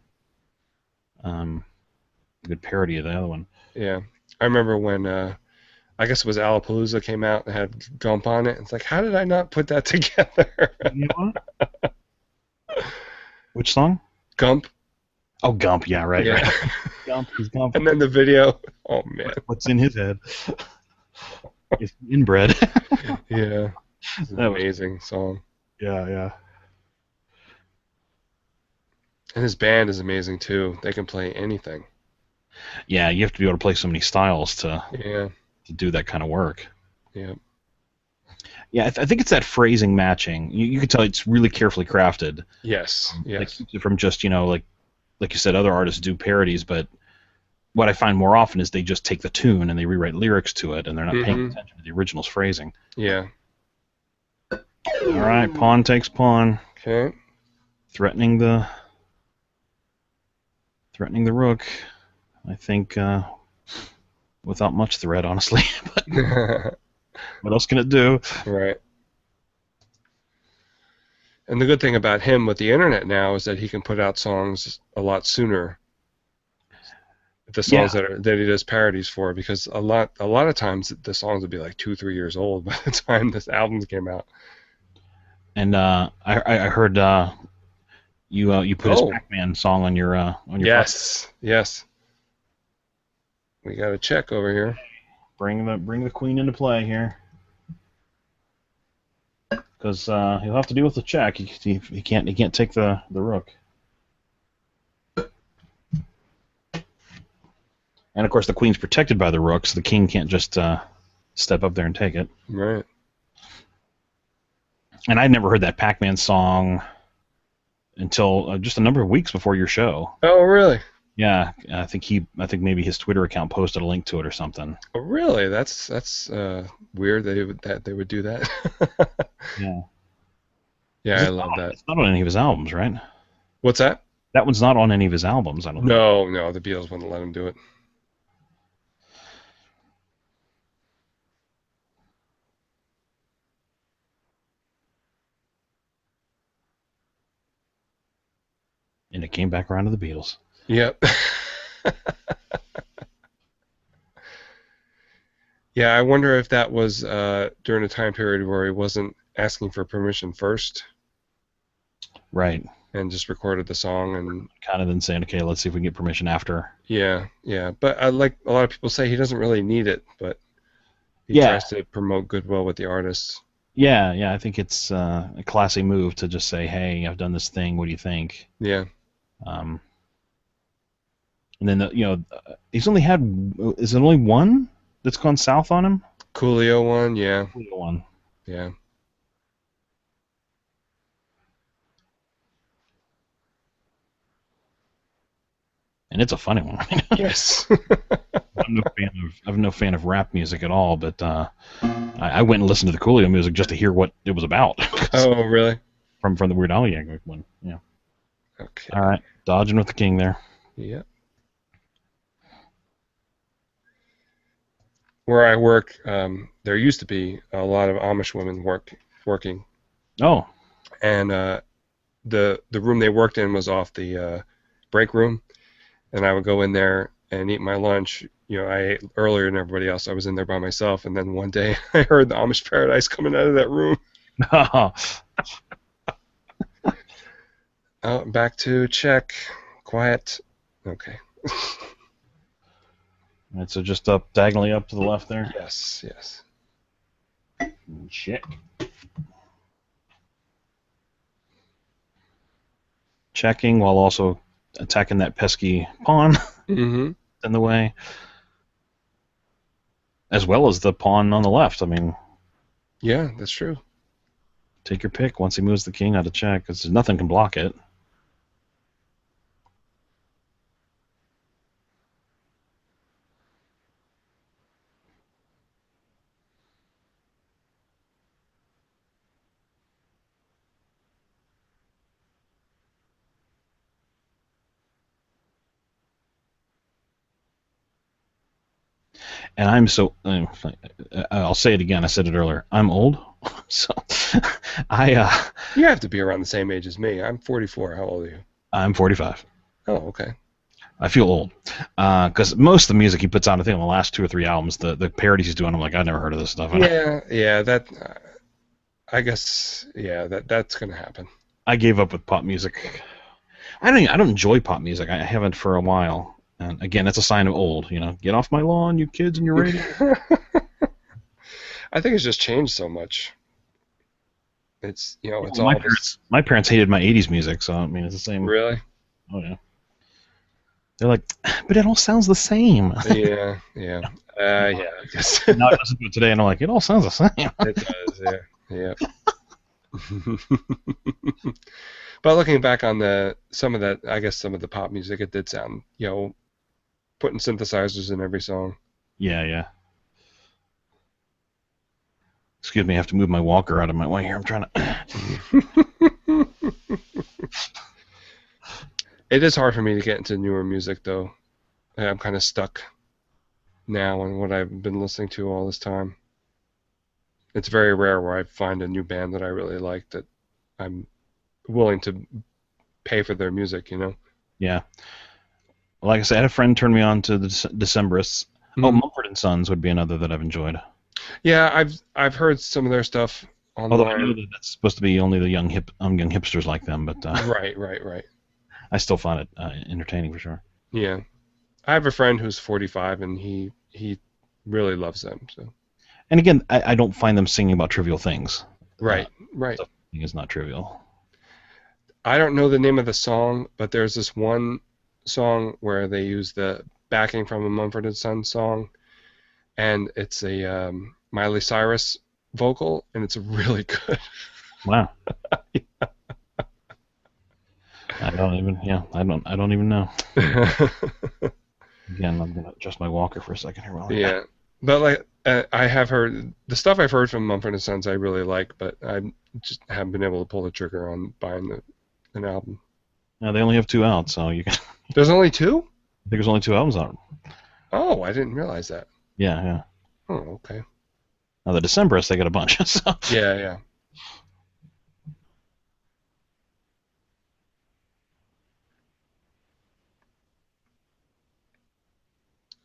parody of the other one. Yeah, I remember when I guess it was Alapalooza came out and had Gump on it. It's like, how did I not put that together? You know what? Which song? Gump. Oh, Gump. Yeah, right. Yeah. Right. Gump. He's Gump. And then the video. Oh man. What's in his head? It's inbred. Yeah. It's an amazing song. Yeah. And his band is amazing too. They can play anything. Yeah, you have to be able to play so many styles to do that kind of work. Yeah. Yeah, I think it's that phrasing matching. You can tell it's really carefully crafted. Yes, That yes. keeps it from just, like you said, other artists do parodies, but what I find more often is they just take the tune and they rewrite lyrics to it, and they're not paying Hmm. attention to the original's phrasing. Yeah. All right, pawn takes pawn, Okay. threatening the rook. I think without much threat, honestly. But what else can it do? Right. And the good thing about him with the internet now is that he can put out songs a lot sooner. The Yeah, songs that he does parodies for, because a lot of times the songs would be like 2-3 years old by the time this album came out. and I heard you put his Oh, Pac-Man song on your project. yes, yes. We got a check over here. Bring the queen into play here, because he'll have to deal with the check. He can't take the rook. And of course, the queen's protected by the rook, so the king can't just step up there and take it. Right. And I'd never heard that Pac-Man song until just a number of weeks before your show. Oh, really? Yeah, I think maybe his Twitter account posted a link to it or something. Oh, really? That's weird that they would do that. Yeah. Yeah, I love that. It's not on any of his albums, right? What's that? That one's not on any of his albums, I don't think. No, the Beatles wouldn't let him do it. And it came back around to the Beatles. Yep. Yeah, I wonder if that was during a time period where he wasn't asking for permission first Right. and just recorded the song and Kind of then saying, okay, let's see if we can get permission after. yeah. But like a lot of people say, he doesn't really need it, but he Yeah. tries to promote goodwill with the artists. Yeah, I think it's a classy move to just say, hey, I've done this thing, what do you think? Yeah. Um, and then, he's only had, is it only one that's gone south on him? Coolio one, yeah. One. Yeah. And it's a funny one. Yes. I'm no fan of rap music at all, but I went and listened to the Coolio music just to hear what it was about. Oh, really? From the Weird Al Yankovic one. Yeah. Okay. All right, dodging with the king there. Yeah. Where I work, there used to be a lot of Amish women working, Oh, and the room they worked in was off the break room, and I would go in there and eat my lunch. I ate earlier than everybody else. I was in there by myself, and then one day I heard the Amish Paradise coming out of that room. Oh, back to check. Quiet. Okay. All right, so just up diagonally up to the left there. Yes. Check. Checking while also attacking that pesky pawn Mm-hmm. in the way, as well as the pawn on the left. I mean, Yeah, that's true. take your pick. Once he moves the king out of check, because nothing can block it. And I'm so. I'll say it again. I said it earlier. I'm old, so I. You have to be around the same age as me. I'm 44. How old are you? I'm 45. Oh, okay. I feel old because most of the music he puts out, I think, on the last 2 or 3 albums, the parodies he's doing, I'm like, I've never heard of this stuff. Yeah. That. I guess. Yeah. That's gonna happen. I gave up with pop music. I don't enjoy pop music. I haven't for a while. And again, that's a sign of old. Get off my lawn, you kids, and your radio. I think it's just changed so much. It's it's Well, all my parents hated my '80s music, so I mean, it's the same. really. Oh yeah. They're like, but it all sounds the same. Yeah. I guess Now I listen to it today, and I'm like, it all sounds the same. it does. Yeah. Yeah. But looking back on some of that, I guess some of the pop music, it did sound, putting synthesizers in every song. Yeah, yeah. Excuse me, I have to move my walker out of my way here. I'm trying to. It is hard for me to get into newer music, though. I'm kind of stuck now on what I've been listening to all this time. It's very rare where I find a new band that I really like that I'm willing to pay for their music, Yeah. Like I said, I had a friend turn me on to the Decemberists. Oh, Mhm. Mumford and Sons would be another that I've enjoyed. Yeah, I've heard some of their stuff Although I know online. that that's supposed to be only the young hipsters like them, but Right, right, right. I still find it entertaining for sure. Yeah. I have a friend who's 45 and he really loves them. So. And again, I don't find them singing about trivial things. Right, right. Stuff is not trivial. I don't know the name of the song, but there's this one song where they use the backing from a Mumford and Sons song, and it's a Miley Cyrus vocal, and it's really good. Wow. I don't even know. Again, I'm gonna adjust my walker for a second here. Yeah, but like I have heard the stuff I've heard from Mumford and Sons, I really like, but I just haven't been able to pull the trigger on buying an album. Now they only have 2 out, so you can. There's only two? I think there's only 2 albums out. Oh, I didn't realize that. Yeah, yeah. Oh, okay. Now the Decemberists, they got a bunch. So. Yeah, yeah.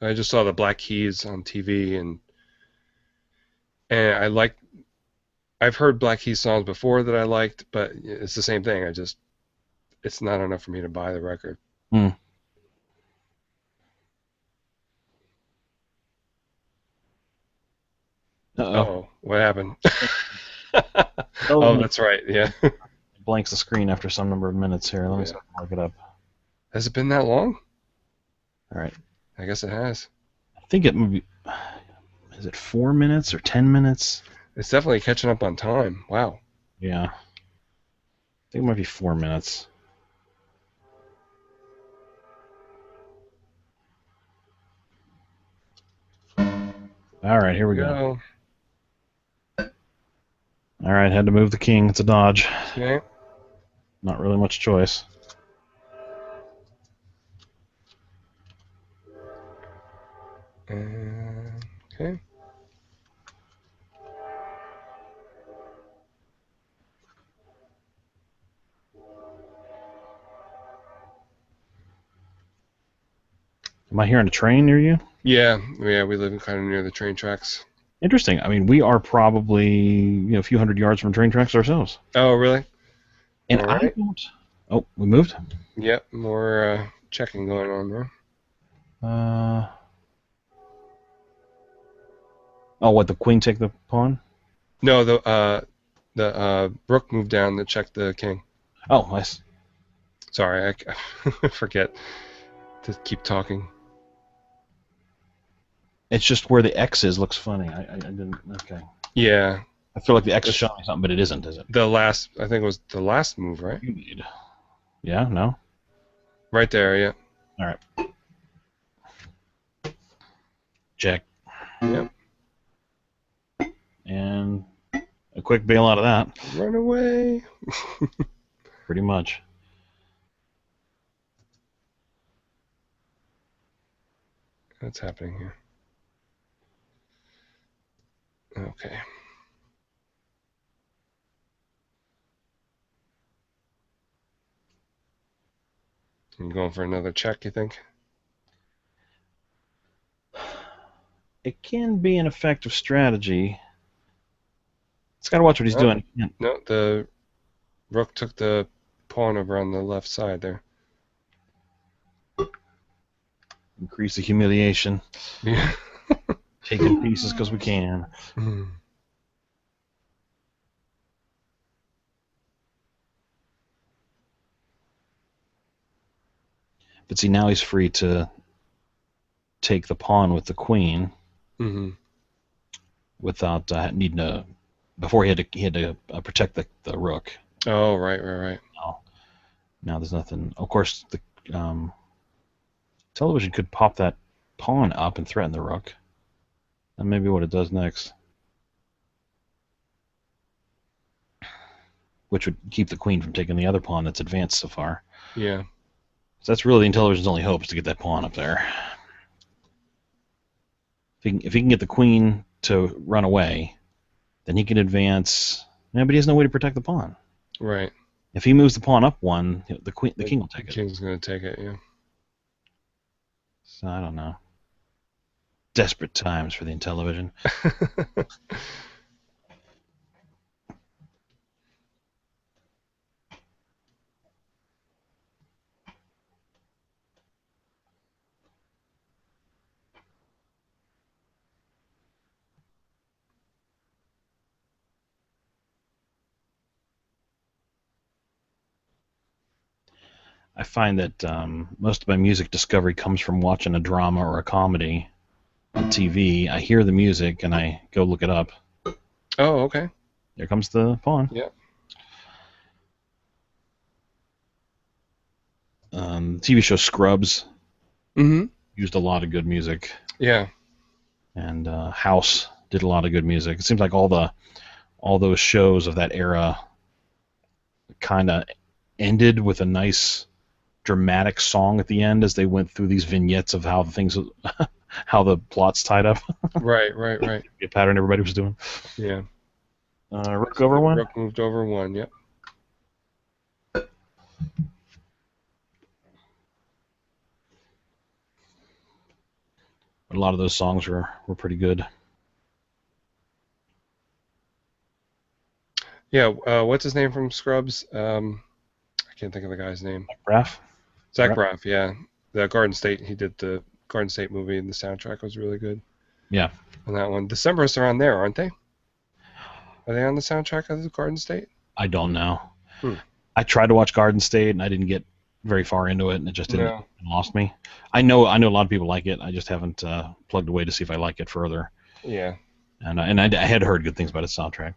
I just saw the Black Keys on TV, and I've heard Black Keys songs before that I liked, but it's the same thing. It's not enough for me to buy the record. Hmm. Uh-oh. Oh, what happened? Oh, Oh, that's right. Yeah. it blanks the screen after some number of minutes here. Let me look it up. Has it been that long? All right. I guess it has. I think it maybe is it 4 minutes or 10 minutes? It's definitely catching up on time. Wow. Yeah. I think it might be 4 minutes. All right, here we go. All right, had to move the king. It's a dodge. Okay. Not really much choice. Okay. Am I hearing a train near you? Yeah, we live kind of near the train tracks. Interesting. I mean, we are probably a few hundred yards from train tracks ourselves. Oh, really? And All I right. don't. Oh, we moved. Yep, more checking going on there. Oh, what? The queen take the pawn? No, the rook moved down to check the king. Oh, nice. Sorry, I forget to keep talking. It's just where the X is looks funny. I didn't. Okay. Yeah, I feel like the X is showing me something, but it isn't, is it? I think it was the last move, right? You need. Yeah. No. Right there, yeah. All right. Check. Yep. And a quick bail out of that. Run away. Pretty much. What's happening here? Okay. I'm going for another check, you think? It can be an effective strategy. It's got to watch what he's doing. Yeah. No, the rook took the pawn over on the left side there. Increase the humiliation. Yeah. Taking pieces because we can. But see, now he's free to take the pawn with the queen Mm-hmm. without needing to Before he had to protect the rook. Oh, right, right, right. Now, now there's nothing. Of course, the television could pop that pawn up and threaten the rook. That may be what it does next, which would keep the queen from taking the other pawn that's advanced so far. Yeah. So that's really the Intellivision's only hope is to get that pawn up there. If he can get the queen to run away, then he can advance. Yeah, but he has no way to protect the pawn. Right. If he moves the pawn up one, the king will take The it. king's gonna take it. Yeah. So I don't know. Desperate times for the Intellivision. I find that most of my music discovery comes from watching a drama or a comedy on TV. I hear the music and I go look it up. Oh, okay. There comes the pawn. Yeah. TV show Scrubs Mm-hmm. used a lot of good music, Yeah. and House did a lot of good music. It seems like all those shows of that era kind of ended with a nice dramatic song at the end as they went through these vignettes of how how the plots tied up. Right, right, right. The pattern everybody was doing. Yeah. Rook over one. Rook moved over one. Yep. A lot of those songs were pretty good. Yeah. What's his name from Scrubs? I can't think of the guy's name. Raph? Zach Braff. Yeah. The Garden State. He did the Garden State movie, and the soundtrack was really good. Yeah. On that one, Decemberists are on there, aren't they? Are they on the soundtrack of the Garden State? I don't know. Hmm. I tried to watch Garden State and I didn't get very far into it, and it just didn't No. it lost me. I know a lot of people like it. I just haven't plugged away to see if I like it further. Yeah. And I had heard good things about its soundtrack.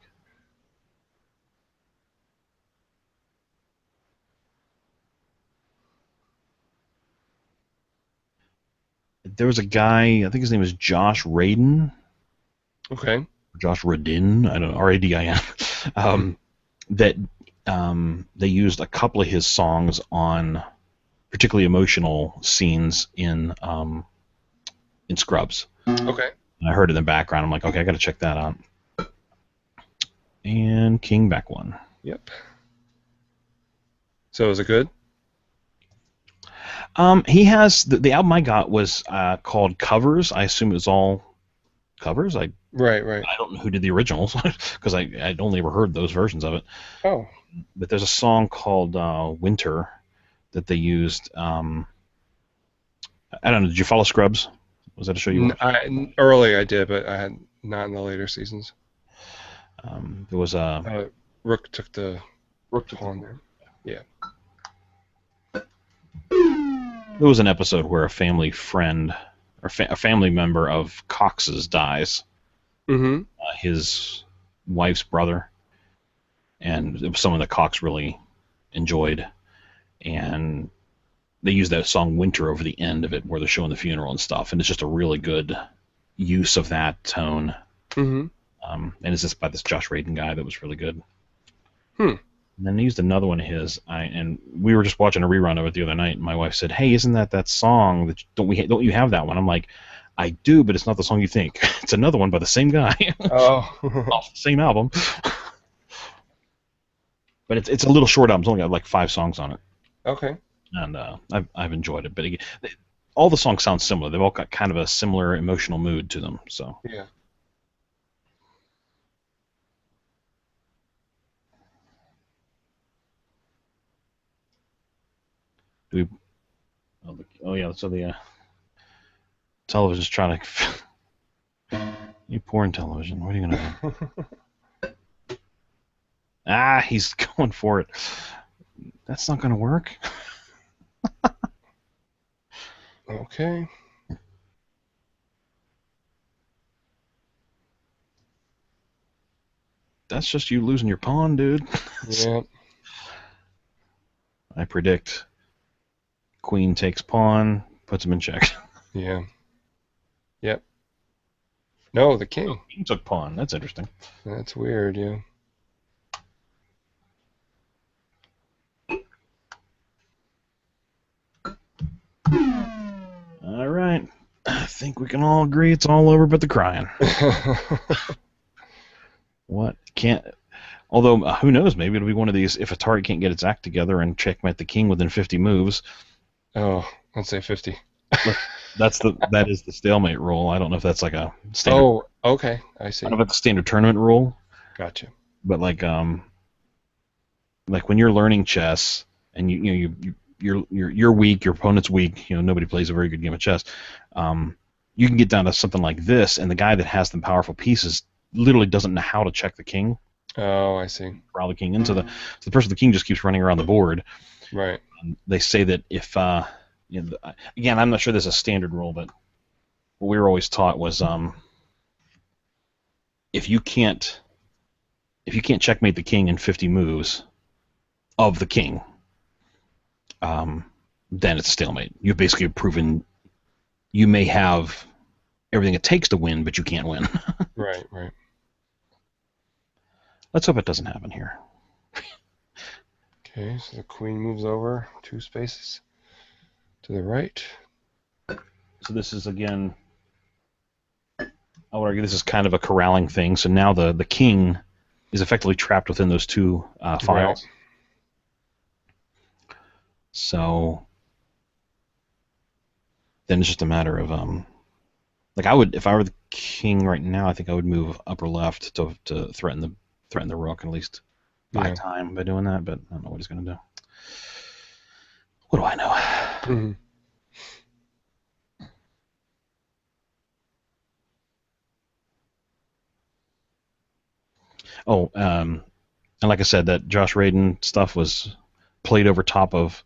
There was a guy, I think his name was Josh Radin, Okay. Josh Radin, I don't know, Radin, that they used a couple of his songs on particularly emotional scenes in Scrubs. Okay. And I heard it in the background. I'm like, okay, I got to check that out. And King back one. Yep. So is it good? He has the album I got was called Covers. I assume it was all covers. I Right, right. don't know who did the originals because I'd only ever heard those versions of it. Oh. But there's a song called Winter that they used. I don't know. Did you follow Scrubs? Was that a show you watched? Early I did, but I had not in the later seasons. There was a Rook took the pawn there. Yeah. there was an episode where a family friend or a family member of Cox's dies. Mm-hmm. His wife's brother, and it was someone that Cox really enjoyed, and they used that song Winter over the end of it where they're showing the funeral and stuff, and it's just a really good use of that tone. Mm-hmm. And it's just by this Josh Radin guy that was really good. Hmm. And then they used another one of his, and we were just watching a rerun of it the other night, and my wife said, "Hey, isn't that song? That don't you have that one?" I'm like, "I do, but it's not the song you think. It's another one by the same guy, Oh. off the same album." But it's a little short album. It's only got like 5 songs on it, Okay. and I've enjoyed it. But again, all the songs sound similar. They've all got kind of a similar emotional mood to them. So Yeah. do we? Oh yeah. So the television's trying to. You poor television. What are you gonna do? Ah, he's going for it. That's not gonna work. Okay. that's just you losing your pawn, dude. Yeah. I predict queen takes pawn, puts him in check. Yeah. Yep. No, the king. King took pawn. That's interesting. That's weird, yeah. All right. I think we can all agree it's all over but the crying. What? Can't... Although, who knows, maybe it'll be one of these, if Atari can't get its act together and checkmate the king within 50 moves. Oh, let's say 50. That is the stalemate rule. I don't know if that's like a standard... Oh, okay. I see. I don't know if it's a standard tournament rule, Gotcha. but like when you're learning chess and you're weak, your opponent's weak, nobody plays a very good game of chess. You can get down to something like this, and the guy that has the powerful pieces literally doesn't know how to check the king. Oh, I see. Corral the king into the person. The king just keeps running around the board. Right. They say that if again, I'm not sure there's a standard rule, but what we were always taught was if you can't checkmate the king in 50 moves of the king, then it's a stalemate. You've basically proven you may have everything it takes to win, but you can't win. Right, right. Let's hope it doesn't happen here. Okay, so the queen moves over 2 spaces to the right. So this is, again, I would argue this is kind of a corralling thing. So now the king is effectively trapped within those 2 files. Right. So then it's just a matter of like I would, if I were the king right now, I think I would move upper left to threaten the rook, and at least buy time by doing that. But I don't know what he's going to do. What do I know? Mm-hmm. Oh, and like I said, that Josh Radin stuff was played over top of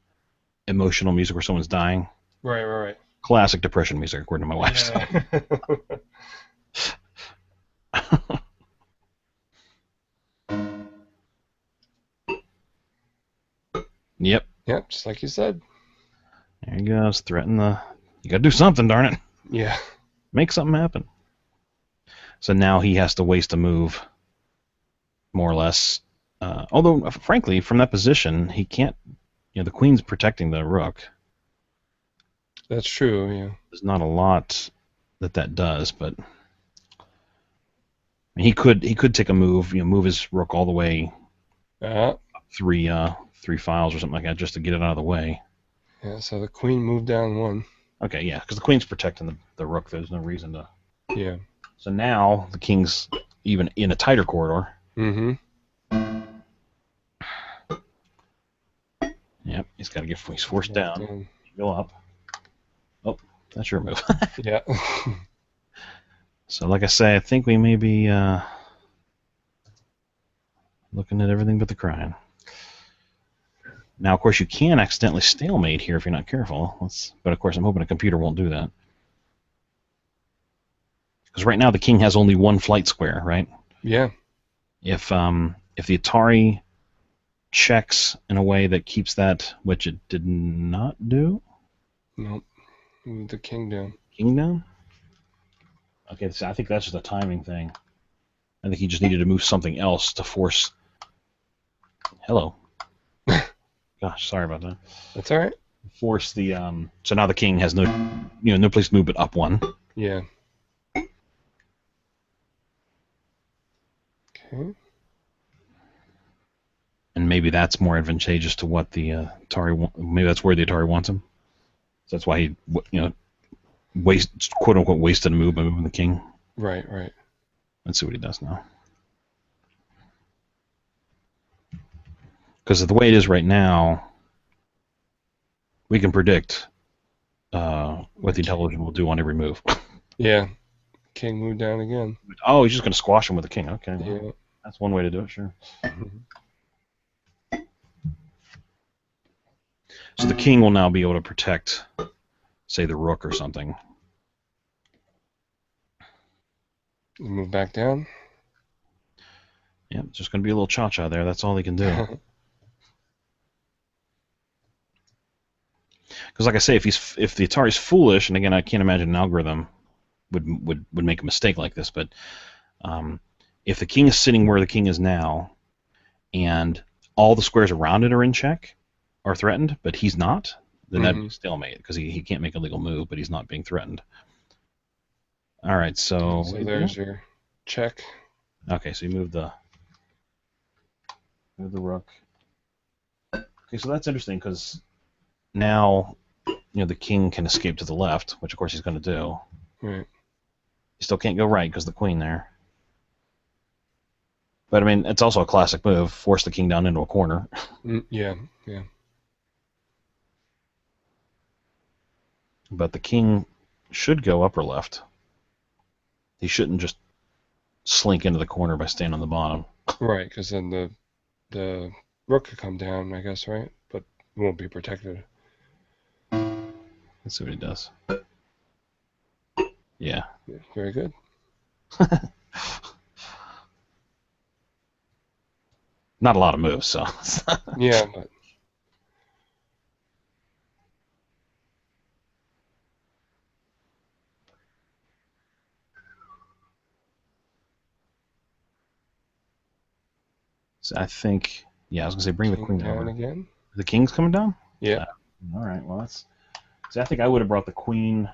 emotional music where someone's dying. Right. Classic depression music, according to my wife. Yep. Yep, just like you said. There he goes. Threaten the... You got to do something, darn it. Yeah. Make something happen. So now he has to waste a move, more or less. Although, frankly, from that position, he can't... the queen's protecting the rook. That's true, yeah. There's not a lot that does, but... He could take a move, move his rook all the way three files or something like that, just to get it out of the way. Yeah, so the queen moved down 1. Okay, yeah, because the queen's protecting the rook. There's no reason to... Yeah. So now the king's even in a tighter corridor. Mm-hmm. Yep, he's forced down. Go up. Oh, that's your move. Yeah. So, like I say, I think we may be looking at everything but the crying. Now, of course, you can accidentally stalemate here if you're not careful. But, of course, I'm hoping a computer won't do that. Because right now the king has only 1 flight square, right? Yeah. If the Atari checks in a way that keeps that, which it did not do. Nope. Move the king down. King down? Okay, so I think that's just a timing thing. I think he just needed to move something else to force... Hello. Gosh, sorry about that. That's all right. Force the... So now the king has no place to move but up 1. Yeah. Okay. And maybe that's more advantageous to what the Atari... Maybe that's where the Atari wants him. So that's why he, quote-unquote, wasted a move by moving the king. Right. Let's see what he does now. Because the way it is right now, we can predict what the Intellivision will do on every move. Yeah. King moved down again. Oh, he's just going to squash him with the king. Okay. Well, Yeah. that's one way to do it, sure. So the king will now be able to protect, say, the rook or something. Move back down. Yeah, it's just going to be a little cha-cha there. That's all they can do. Because, like I say, if the Atari's foolish, and again, I can't imagine an algorithm would make a mistake like this, but if the king is sitting where the king is now, and all the squares around it are in check, are threatened, but he's not, then that'd be a stalemate, because he can't make a legal move, but he's not being threatened. All right, so... So there's your check. Okay, so you move the rook. Okay, so that's interesting, because now, the king can escape to the left, which of course he's going to do. Right. He still can't go right because the queen there. But I mean, it's also a classic move: force the king down into a corner. Yeah. But the king should go upper left. He shouldn't just slink into the corner by staying on the bottom. Right, because then the rook could come down, I guess, right? But it won't be protected. Let's see what he does. Yeah. Very good. Not a lot of moves, so. Yeah, but So I think, I was gonna say bring the queen down over. again. The king's coming down? Yeah. All right. Well, that's. See, I think I would have brought the queen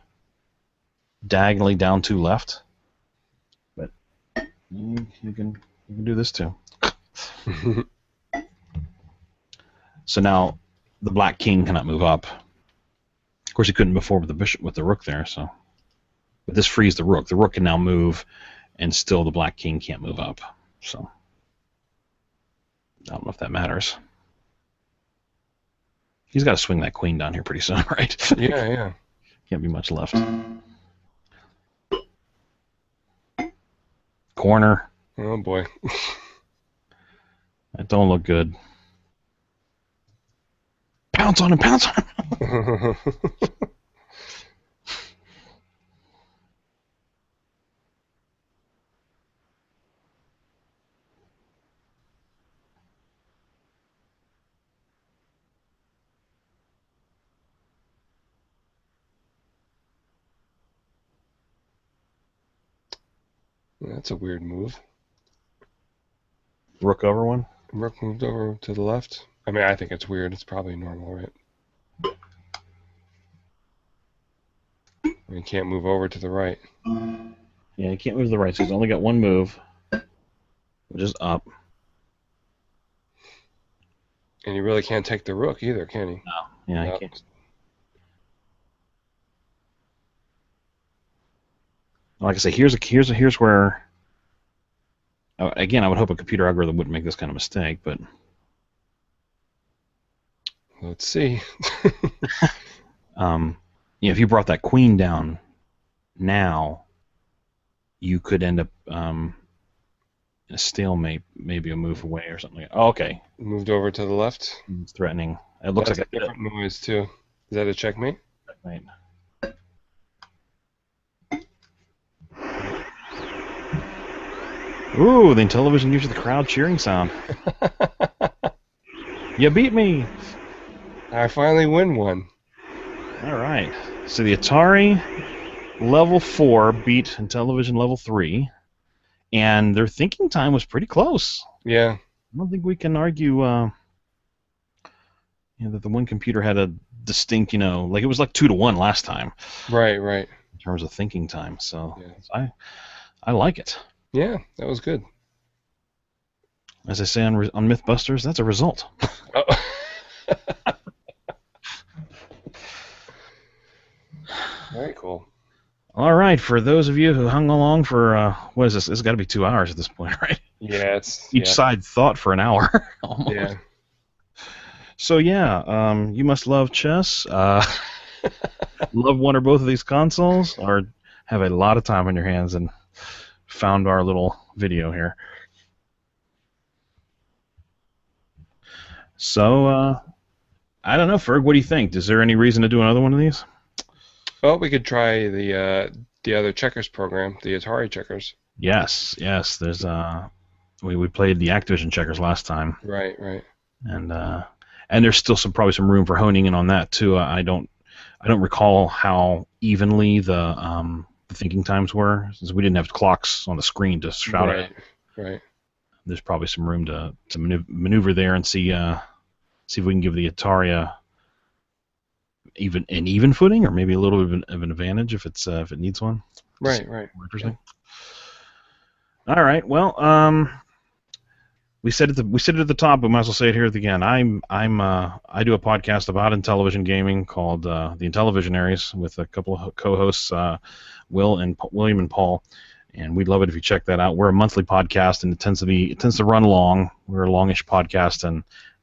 diagonally down to left, but you can do this too. So now the black king cannot move up. Of course, he couldn't before with the bishop with the rook there. So, but this frees the rook. The rook can now move, and still the black king can't move up. So I don't know if that matters. He's got to swing that queen down here pretty soon, right? Yeah. Can't be much left. Corner. Oh boy. That don't look good. Pounce on him! Pounce on him! That's a weird move. Rook over one? Rook moved over to the left. I mean, I think it's weird. It's probably normal, right? You can't move over to the right. Yeah, he can't move to the right, so he's only got one move, which is up. And you really can't take the rook either, can he? No. Yeah, No. he can't. Like I say, here's where. Again, I would hope a computer algorithm wouldn't make this kind of mistake, but. Let's see. If you brought that queen down now, you could end up in a stalemate, maybe a move away or something like that. Oh, okay. Moved over to the left. It's threatening. It looks That's like a different noise too. Is that a checkmate? Checkmate. Ooh, the Intellivision gives you the crowd cheering sound. You beat me! I finally win one. All right. So the Atari level 4 beat Intellivision level 3, and their thinking time was pretty close. Yeah. I don't think we can argue that the one computer had a distinct, like it was like 2-1 last time. Right. In terms of thinking time. So Yeah. I like it. Yeah, that was good. As I say on Mythbusters, that's a result. Oh. Very cool. All right, for those of you who hung along for, what is this? This has got to be 2 hours at this point, right? Yeah, it's Each side thought for an hour. Almost. Yeah. So you must love chess, love one or both of these consoles, or have a lot of time on your hands and found our little video here. So, I don't know, Ferg, what do you think? Is there any reason to do another one of these? Well, we could try the other checkers program, the Atari checkers. Yes. There's We played the Activision checkers last time, Right, right. and there's still probably some room for honing in on that too. I don't recall how evenly the thinking times were, since we didn't have clocks on the screen to shout at. Right, right. There's probably some room to maneuver there and see if we can give the Atari an even footing, or maybe a little bit of an advantage if it needs one. Right, right. More interesting. Yeah. All right. Well, we said it at the top, but we might as well say it here again. I do a podcast about Intellivision gaming called the Intellivisionaries with a couple of co-hosts, William and Paul, and we'd love it if you check that out. We're a monthly podcast, and it tends to run long. We're a longish podcast and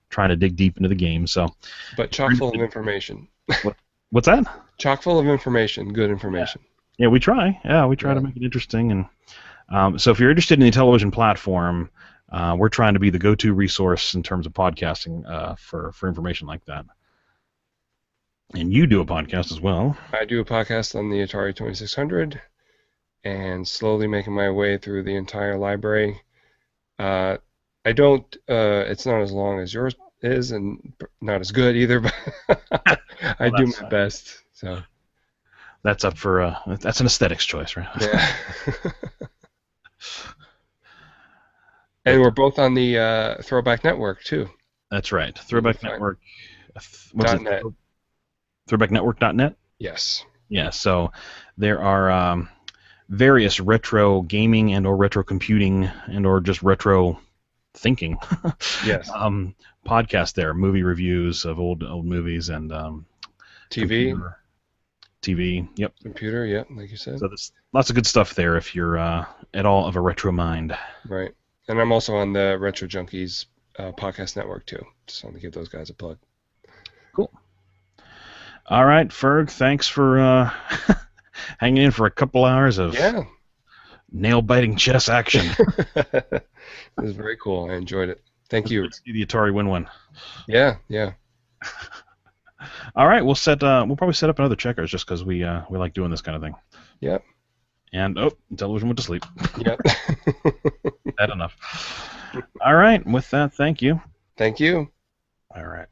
trying to dig deep into the game. So, but chock full of information. What's that? Chock full of information, good information. Yeah, we try. Yeah, we try to make it interesting. And so if you're interested in the Intellivision platform, we're trying to be the go-to resource in terms of podcasting for information like that. And you do a podcast as well. I do a podcast on the Atari 2600 and slowly making my way through the entire library. I don't, it's not as long as yours is and not as good either, but I do my best. So that's up for, that's an aesthetics choice, right? Yeah. And we're both on the Throwback Network, too. That's right. Throwback Network. .net. Throwbacknetwork.net? Yes. Yeah, so there are various retro gaming and or retro computing and or just retro thinking yes. Podcasts there, movie reviews of old movies and TV. TV, yep. Computer, yep, like you said. So there's lots of good stuff there if you're at all of a retro mind. Right. And I'm also on the Retro Junkies podcast network, too. Just want to give those guys a plug. Cool. All right, Ferg, thanks for hanging in for a couple hours of nail-biting chess action. It was very cool. I enjoyed it. Thank you. See the Atari win one. Yeah, yeah. All right, we'll probably set up another checkers just because we like doing this kind of thing. Yep. And Intellivision went to sleep. Yep. Had enough. All right, with that, thank you. Thank you. All right.